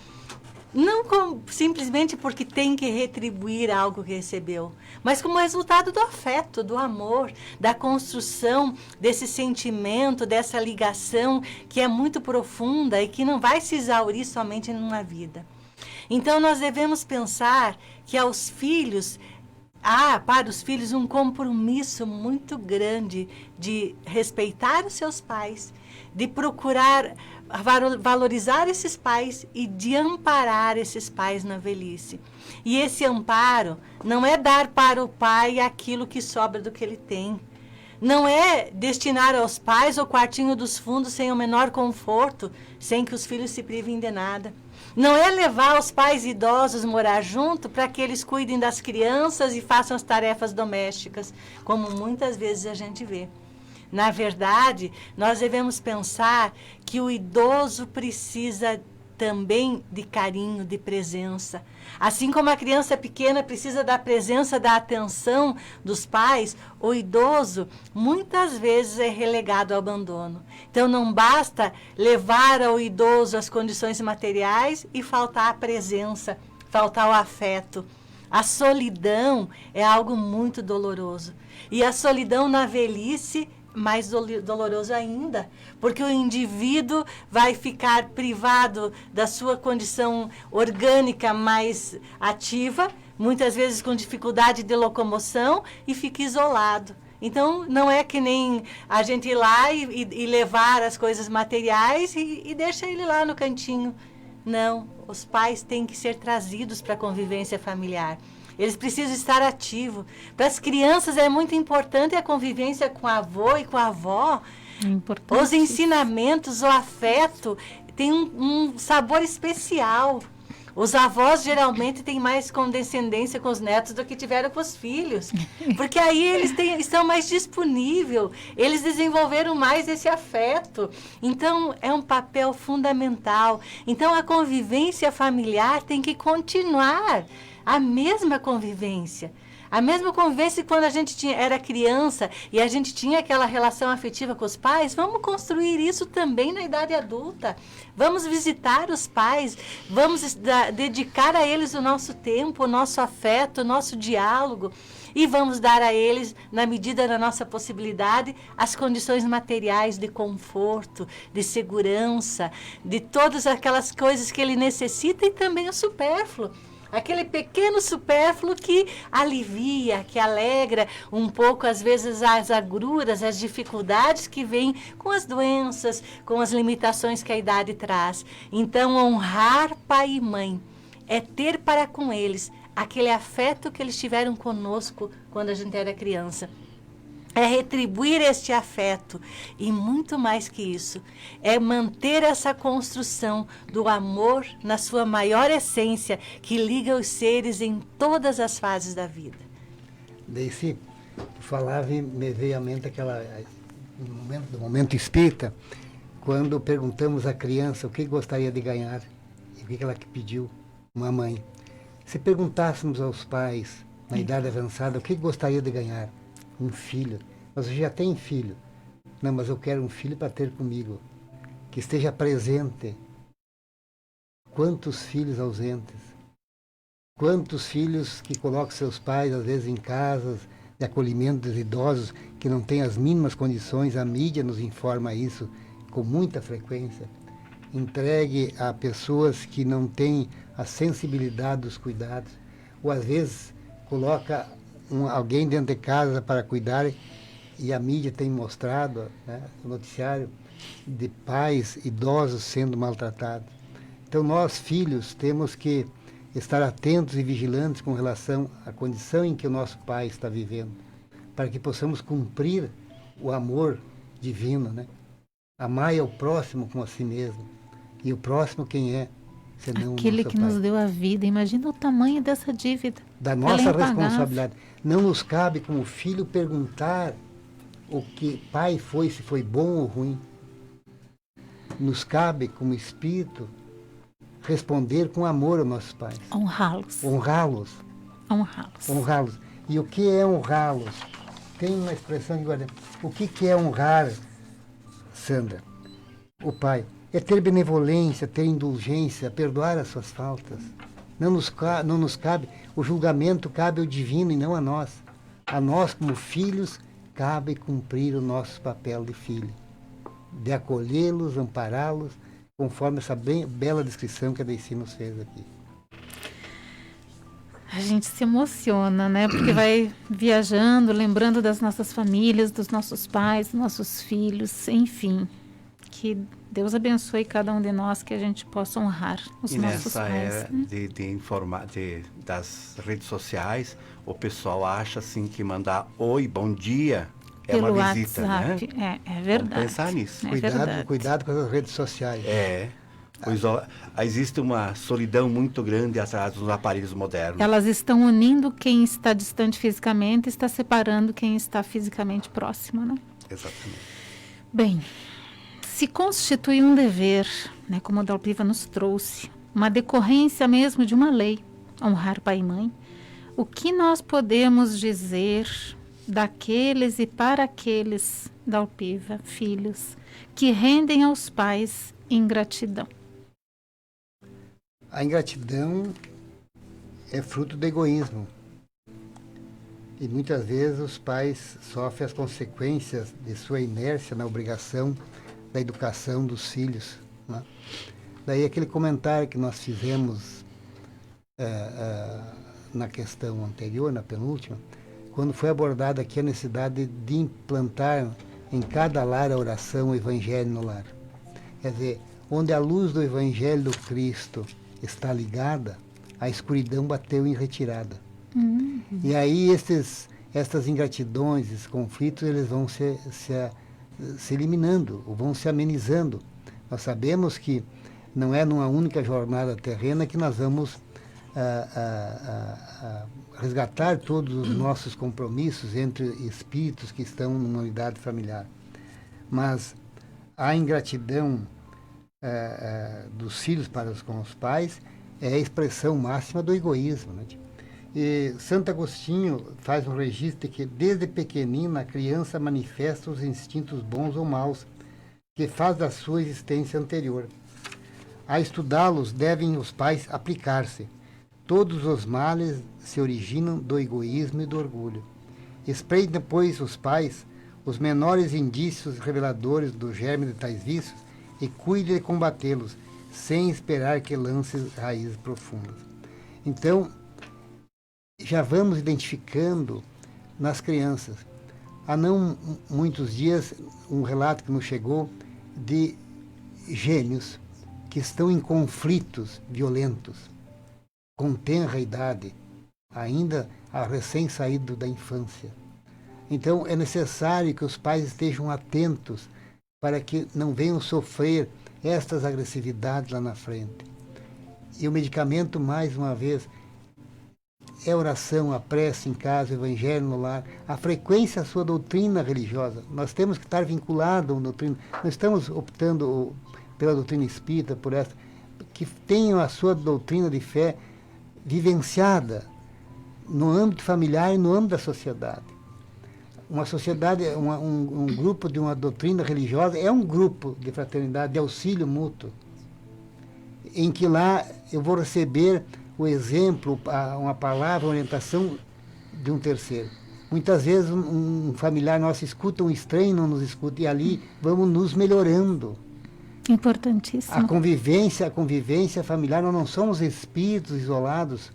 Não simplesmente porque tem que retribuir algo que recebeu, mas como resultado do afeto, do amor, da construção desse sentimento, dessa ligação que é muito profunda e que não vai se exaurir somente numa vida. Então nós devemos pensar que aos filhos, para os filhos um compromisso muito grande de respeitar os seus pais, de procurar valorizar esses pais e de amparar esses pais na velhice. E esse amparo não é dar para o pai aquilo que sobra do que ele tem. Não é destinar aos pais o quartinho dos fundos sem o menor conforto, sem que os filhos se privem de nada. Não é levar os pais idosos morar junto para que eles cuidem das crianças e façam as tarefas domésticas, como muitas vezes a gente vê. Na verdade, nós devemos pensar que o idoso precisa também de carinho, de presença. Assim como a criança pequena precisa da presença, da atenção dos pais, o idoso muitas vezes é relegado ao abandono. Então não basta levar ao idoso as condições materiais e faltar a presença, faltar o afeto. A solidão é algo muito doloroso. E a solidão na velhice mais doloroso ainda, porque o indivíduo vai ficar privado da sua condição orgânica mais ativa, muitas vezes com dificuldade de locomoção, e fica isolado. Então, não é que nem a gente ir lá e levar as coisas materiais e deixa ele lá no cantinho. Não, os pais têm que ser trazidos para a convivência familiar. Eles precisam estar ativos. Para as crianças é muito importante a convivência com o avô e com a avó. Os ensinamentos, o afeto, tem um sabor especial. Os avós geralmente têm mais condescendência com os netos do que tiveram com os filhos. Porque aí eles estão mais disponíveis, eles desenvolveram mais esse afeto. Então, é um papel fundamental. Então, a convivência familiar tem que continuar. A mesma convivência. A mesma convivência que quando a gente era criança e a gente tinha aquela relação afetiva com os pais, vamos construir isso também na idade adulta. Vamos visitar os pais, vamos dedicar a eles o nosso tempo, o nosso afeto, o nosso diálogo. E vamos dar a eles, na medida da nossa possibilidade, as condições materiais de conforto, de segurança, de todas aquelas coisas que ele necessita e também o supérfluo. Aquele pequeno supérfluo que alivia, que alegra um pouco, às vezes, as agruras, as dificuldades que vêm com as doenças, com as limitações que a idade traz. Então, honrar pai e mãe é ter para com eles aquele afeto que eles tiveram conosco quando a gente era criança. É retribuir este afeto e muito mais que isso, é manter essa construção do amor na sua maior essência que liga os seres em todas as fases da vida. Deici, tu falava e me veio à mente do momento espírita, quando perguntamos à criança o que gostaria de ganhar e o que ela pediu, uma mãe. Se perguntássemos aos pais, na idade avançada, o que gostaria de ganhar? Um filho. Mas você já tem filho. Não, mas eu quero um filho para ter comigo. Que esteja presente. Quantos filhos ausentes? Quantos filhos que colocam seus pais, às vezes, em casas de acolhimento dos idosos, que não têm as mínimas condições, a mídia nos informa isso com muita frequência. Entregue a pessoas que não têm a sensibilidade dos cuidados. Ou, às vezes, coloca alguém dentro de casa para cuidar, e a mídia tem mostrado, né, o noticiário de pais idosos sendo maltratados. Então nós, filhos, temos que estar atentos e vigilantes com relação à condição em que o nosso pai está vivendo, para que possamos cumprir o amor divino, né? Amar ao próximo como a si mesmo. E o próximo quem é? Senão aquele que nos deu a vida. Imagina o tamanho dessa dívida. Da nossa responsabilidade. Não nos cabe, como filho, perguntar o que pai foi, se foi bom ou ruim. Nos cabe, como espírito, responder com amor aos nossos pais. Honrá-los. Honrá-los. Honrá-los. Honrá-los. E o que é honrá-los? Tem uma expressão de guarda. O que é honrar, Sandra? O pai. é ter benevolência, ter indulgência, perdoar as suas faltas. Não nos cabe, o julgamento cabe ao divino e não a nós. A nós, como filhos, cabe cumprir o nosso papel de filho, de acolhê-los, ampará-los, conforme essa bela descrição que a Deici nos fez aqui. A gente se emociona, né? Porque vai viajando, lembrando das nossas famílias, dos nossos pais, dos nossos filhos, enfim. Que Deus abençoe cada um de nós, que a gente possa honrar os nossos pais. E nessa era das redes sociais, o pessoal acha assim que mandar oi, bom dia é pelo uma visita, WhatsApp, né? É verdade. Vamos pensar nisso. Cuidado com as redes sociais. Pois existe uma solidão muito grande atrás dos aparelhos modernos. Elas estão unindo quem está distante fisicamente, está separando quem está fisicamente próximo, né? Exatamente. Bem, se constitui um dever, né, como a Dalpiva nos trouxe, uma decorrência mesmo de uma lei, honrar pai e mãe, o que nós podemos dizer daqueles e para aqueles, Dalpiva, filhos, que rendem aos pais ingratidão? A ingratidão é fruto do egoísmo. E muitas vezes os pais sofrem as consequências de sua inércia na obrigação da educação dos filhos, né? Daí aquele comentário que nós fizemos na questão anterior, na penúltima, quando foi abordada aqui a necessidade de implantar em cada lar a oração, o Evangelho no lar. Quer dizer, onde a luz do Evangelho do Cristo está ligada, a escuridão bateu em retirada. E aí estas ingratidões, esses conflitos, eles vão se eliminando, ou vão se amenizando. Nós sabemos que não é numa única jornada terrena que nós vamos resgatar todos os nossos compromissos entre espíritos que estão numa unidade familiar. Mas a ingratidão dos filhos para com os pais é a expressão máxima do egoísmo, né? E Santo Agostinho faz um registro de que desde pequenina a criança manifesta os instintos bons ou maus que faz da sua existência anterior. A estudá-los devem os pais aplicar-se. Todos os males se originam do egoísmo e do orgulho. Espreite, pois, os pais os menores indícios reveladores do germe de tais vícios e cuide de combatê-los, sem esperar que lance raízes profundas. Então, já vamos identificando nas crianças. Há não muitos dias, um relato que nos chegou de gêmeos que estão em conflitos violentos, com tenra idade, ainda a recém-saído da infância. Então, é necessário que os pais estejam atentos para que não venham sofrer estas agressividades lá na frente. E o medicamento, mais uma vez, é a oração, a prece em casa, o evangelho no lar, a frequência à sua doutrina religiosa. Nós temos que estar vinculados a uma doutrina. Não estamos optando pela doutrina espírita, por essa, que tenham a sua doutrina de fé vivenciada no âmbito familiar e no âmbito da sociedade. Uma sociedade, um grupo de uma doutrina religiosa é um grupo de fraternidade, de auxílio mútuo, em que lá eu vou receber o exemplo, uma palavra, uma orientação de um terceiro. Muitas vezes um familiar nosso escuta, um estranho não nos escuta, e ali vamos nos melhorando. Importantíssimo. A convivência familiar, nós não somos espíritos isolados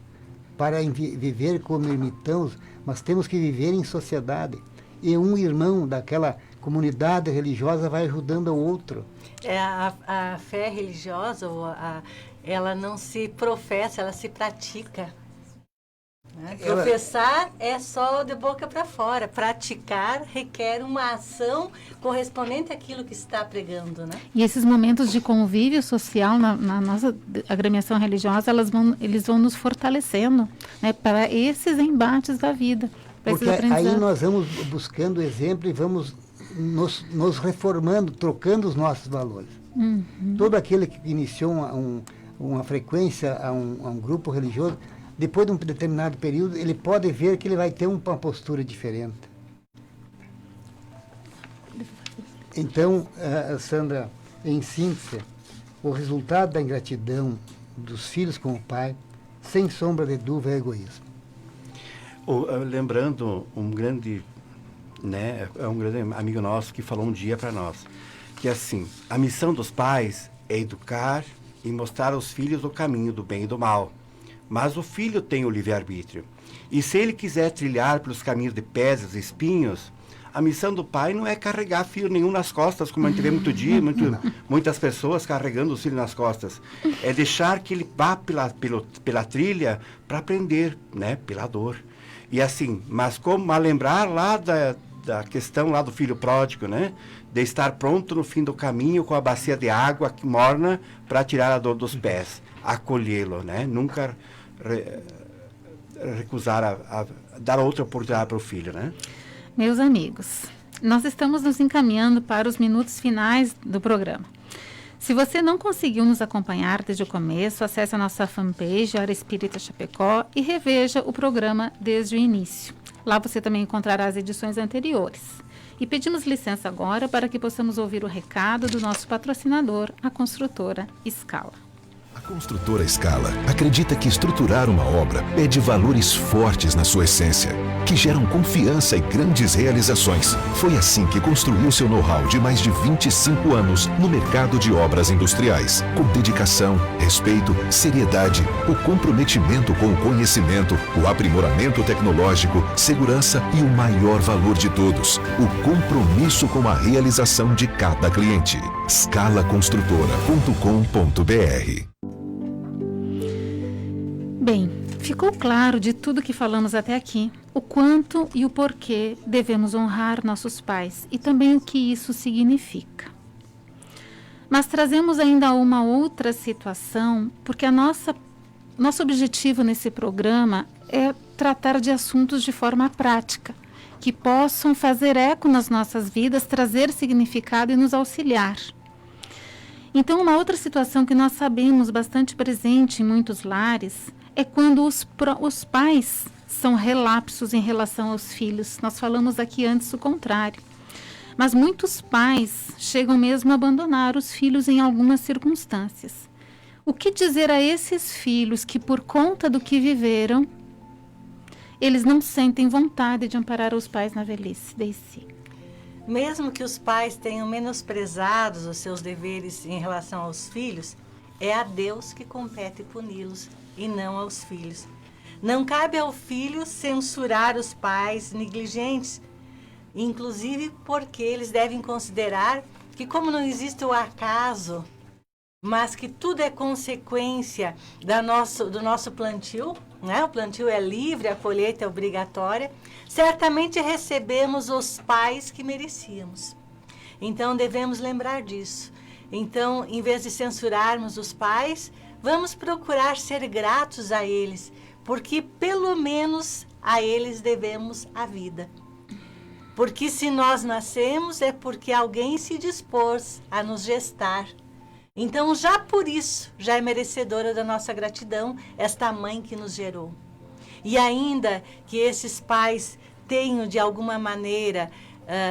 para viver como ermitãos, mas temos que viver em sociedade. E um irmão daquela comunidade religiosa vai ajudando o outro. A fé religiosa, ela não se professa, ela se pratica. Né? Professar é só de boca para fora. Praticar requer uma ação correspondente àquilo que está pregando. Né? E esses momentos de convívio social na nossa agremiação religiosa, eles vão nos fortalecendo, né, para esses embates da vida. Porque aí nós vamos buscando exemplo e vamos nos reformando, trocando os nossos valores. Todo aquele que iniciou uma frequência a um grupo religioso, depois de um determinado período, ele pode ver que ele vai ter uma postura diferente. Então, Sandra, em síntese, o resultado da ingratidão dos filhos com o pai, sem sombra de dúvida, é egoísmo. Lembrando um grande amigo nosso que falou um dia para nós, que assim, a missão dos pais é educar e mostrar aos filhos o caminho do bem e do mal. Mas o filho tem o livre-arbítrio. E se ele quiser trilhar pelos caminhos de pedras e espinhos, a missão do pai não é carregar filho nenhum nas costas, como a gente vê muitas pessoas carregando o filho nas costas. É deixar que ele vá pela trilha para aprender, né, pela dor. E assim, mas como a lembrar lá da questão lá do filho pródigo, né, de estar pronto no fim do caminho com a bacia de água que morna para tirar a dor dos pés, acolhê-lo, né, nunca recusar a dar outra oportunidade para o filho, né? Meus amigos, nós estamos nos encaminhando para os minutos finais do programa. Se você não conseguiu nos acompanhar desde o começo, acesse a nossa fanpage, Hora Espírita Chapecó, e reveja o programa desde o início. Lá você também encontrará as edições anteriores. E pedimos licença agora para que possamos ouvir o recado do nosso patrocinador, a construtora Scala. A construtora Scala acredita que estruturar uma obra pede valores fortes na sua essência, que geram confiança e grandes realizações. Foi assim que construiu seu know-how de mais de 25 anos no mercado de obras industriais, com dedicação, respeito, seriedade, o comprometimento com o conhecimento, o aprimoramento tecnológico, segurança e o maior valor de todos, o compromisso com a realização de cada cliente. scalaconstrutora.com.br. Bem, ficou claro de tudo que falamos até aqui, o quanto e o porquê devemos honrar nossos pais e também o que isso significa. Mas trazemos ainda uma outra situação, porque nosso objetivo nesse programa é tratar de assuntos de forma prática, que possam fazer eco nas nossas vidas, trazer significado e nos auxiliar. Então, uma outra situação que nós sabemos bastante presente em muitos lares é quando os pais são relapsos em relação aos filhos. Nós falamos aqui antes o contrário. Mas muitos pais chegam mesmo a abandonar os filhos em algumas circunstâncias. O que dizer a esses filhos que, por conta do que viveram, eles não sentem vontade de amparar os pais na velhice de si? Mesmo que os pais tenham menosprezado os seus deveres em relação aos filhos, é a Deus que compete puni-los e não aos filhos. Não cabe ao filho censurar os pais negligentes, inclusive porque eles devem considerar que, como não existe o acaso, mas que tudo é consequência do nosso plantio, né? O plantio é livre, a colheita é obrigatória, certamente recebemos os pais que merecíamos. Então devemos lembrar disso. Então, em vez de censurarmos os pais, vamos procurar ser gratos a eles, porque pelo menos a eles devemos a vida. Porque se nós nascemos é porque alguém se dispôs a nos gestar. Então, já por isso, já é merecedora da nossa gratidão esta mãe que nos gerou. E ainda que esses pais tenham, de alguma maneira,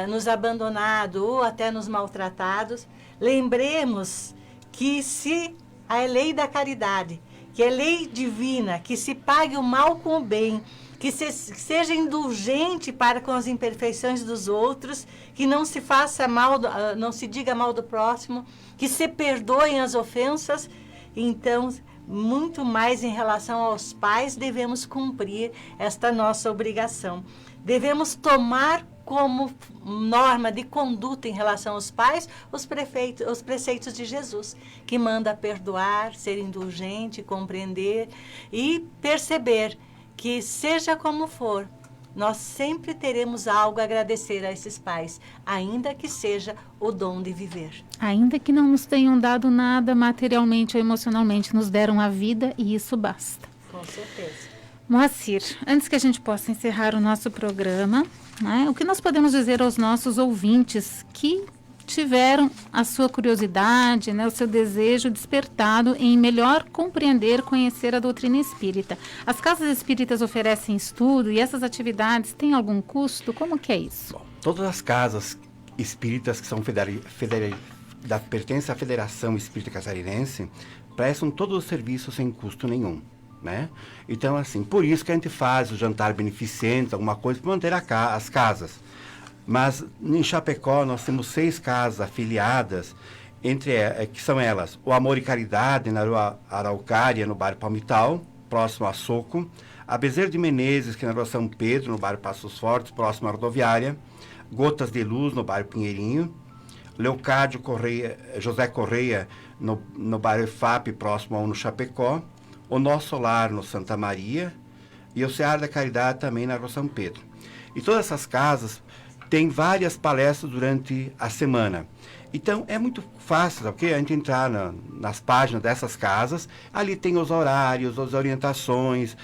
nos abandonado ou até nos maltratados, lembremos que se a lei da caridade, que é lei divina, que se pague o mal com o bem, que seja indulgente para com as imperfeições dos outros, que não se faça mal, não se diga mal do próximo, que se perdoem as ofensas, então, muito mais em relação aos pais, devemos cumprir esta nossa obrigação. Devemos tomar como norma de conduta em relação aos pais os preceitos de Jesus, que manda perdoar, ser indulgente, compreender e perceber que, seja como for, nós sempre teremos algo a agradecer a esses pais, ainda que seja o dom de viver. Ainda que não nos tenham dado nada materialmente ou emocionalmente, nos deram a vida e isso basta. Com certeza. Moacir, antes que a gente possa encerrar o nosso programa, né, o que nós podemos dizer aos nossos ouvintes que tiveram a sua curiosidade, né, o seu desejo despertado em melhor compreender, conhecer a doutrina espírita? As casas espíritas oferecem estudo e essas atividades têm algum custo? Como que é isso? Bom, todas as casas espíritas que são pertence à Federação Espírita Catarinense, prestam todos os serviços sem custo nenhum, né? Então, assim, por isso que a gente faz o jantar beneficente, alguma coisa, para manter as casas. Mas em Chapecó nós temos 6 casas afiliadas, que são elas: o Amor e Caridade, na Rua Araucária, no bairro Palmital, próximo a Soco; a Bezerra de Menezes, que é na Rua São Pedro, no bairro Passos Fortes, próximo à rodoviária; Gotas de Luz, no bairro Pinheirinho; Leocádio José Correia, no bairro FAP, próximo ao no Chapecó; o Nosso Lar, no Santa Maria; e o Seara da Caridade, também na Rua São Pedro. E todas essas casas têm várias palestras durante a semana. Então, é muito fácil, ok? A gente entrar nas páginas dessas casas, ali tem os horários, as orientações,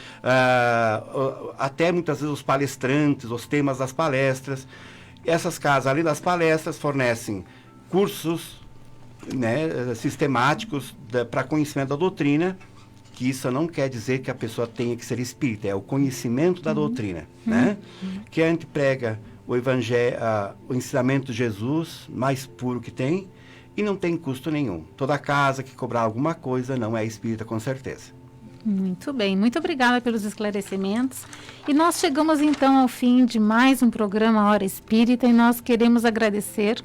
até muitas vezes os palestrantes, os temas das palestras. Essas casas, além das palestras, fornecem cursos, né, sistemáticos para conhecimento da doutrina, que isso não quer dizer que a pessoa tenha que ser espírita, é o conhecimento da doutrina, né? Que a gente prega o evangelho, o ensinamento de Jesus mais puro que tem, e não tem custo nenhum. Toda casa que cobrar alguma coisa não é espírita, com certeza. Muito bem, muito obrigada pelos esclarecimentos. E nós chegamos então ao fim de mais um programa Hora Espírita, e nós queremos agradecer.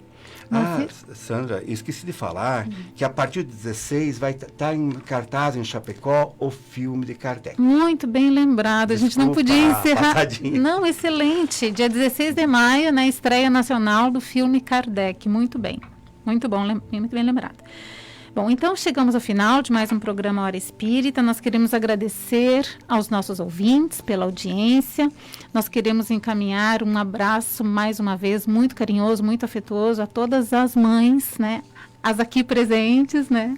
Sandra, esqueci de falar que a partir de 16 vai estar em cartaz em Chapecó o filme de Kardec. Muito bem lembrado. Desculpa, a gente não podia encerrar. Passadinha. Não, excelente. Dia 16 de maio, na estreia nacional do filme Kardec. Muito bem. Muito bom, muito bem lembrado. Bom, então chegamos ao final de mais um programa Hora Espírita. Nós queremos agradecer aos nossos ouvintes pela audiência. Nós queremos encaminhar um abraço, mais uma vez, muito carinhoso, muito afetuoso a todas as mães, né? As aqui presentes, né?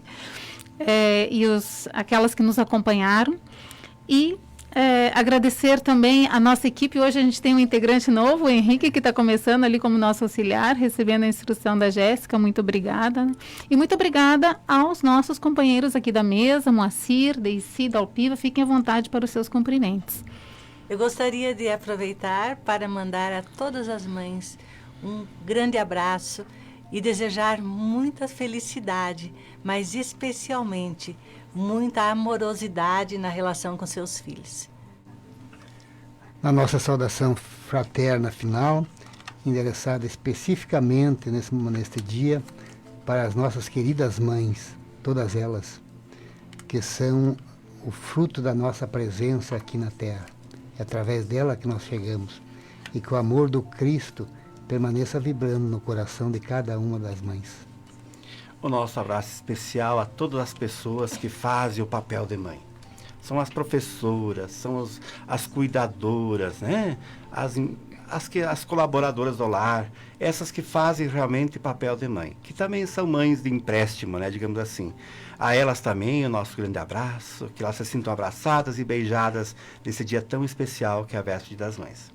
E aquelas que nos acompanharam. E agradecer também a nossa equipe. Hoje a gente tem um integrante novo, o Henrique, que está começando ali como nosso auxiliar, recebendo a instrução da Jéssica. Muito obrigada. E muito obrigada aos nossos companheiros aqui da mesa, Moacir, Deici, Dalpiva. Fiquem à vontade para os seus cumprimentos. Eu gostaria de aproveitar para mandar a todas as mães um grande abraço e desejar muita felicidade, mas especialmente muita amorosidade na relação com seus filhos. Na nossa saudação fraterna final, endereçada especificamente neste dia para as nossas queridas mães, todas elas, que são o fruto da nossa presença aqui na Terra. É através dela que nós chegamos. E que o amor do Cristo permaneça vibrando no coração de cada uma das mães. O nosso abraço especial a todas as pessoas que fazem o papel de mãe. São as professoras, são as cuidadoras, né? As colaboradoras do lar, essas que fazem realmente papel de mãe, que também são mães de empréstimo, né? Digamos assim. A elas também o nosso grande abraço, que elas se sintam abraçadas e beijadas nesse dia tão especial que é a Véspera das Mães.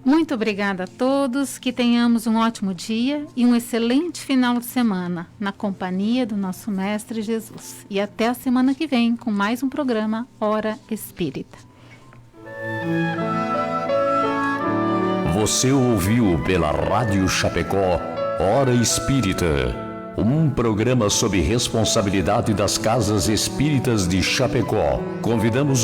Muito obrigada a todos, que tenhamos um ótimo dia e um excelente final de semana na companhia do nosso Mestre Jesus. E até a semana que vem com mais um programa Hora Espírita. Você ouviu pela Rádio Chapecó Hora Espírita, um programa sob responsabilidade das Casas Espíritas de Chapecó. Convidamos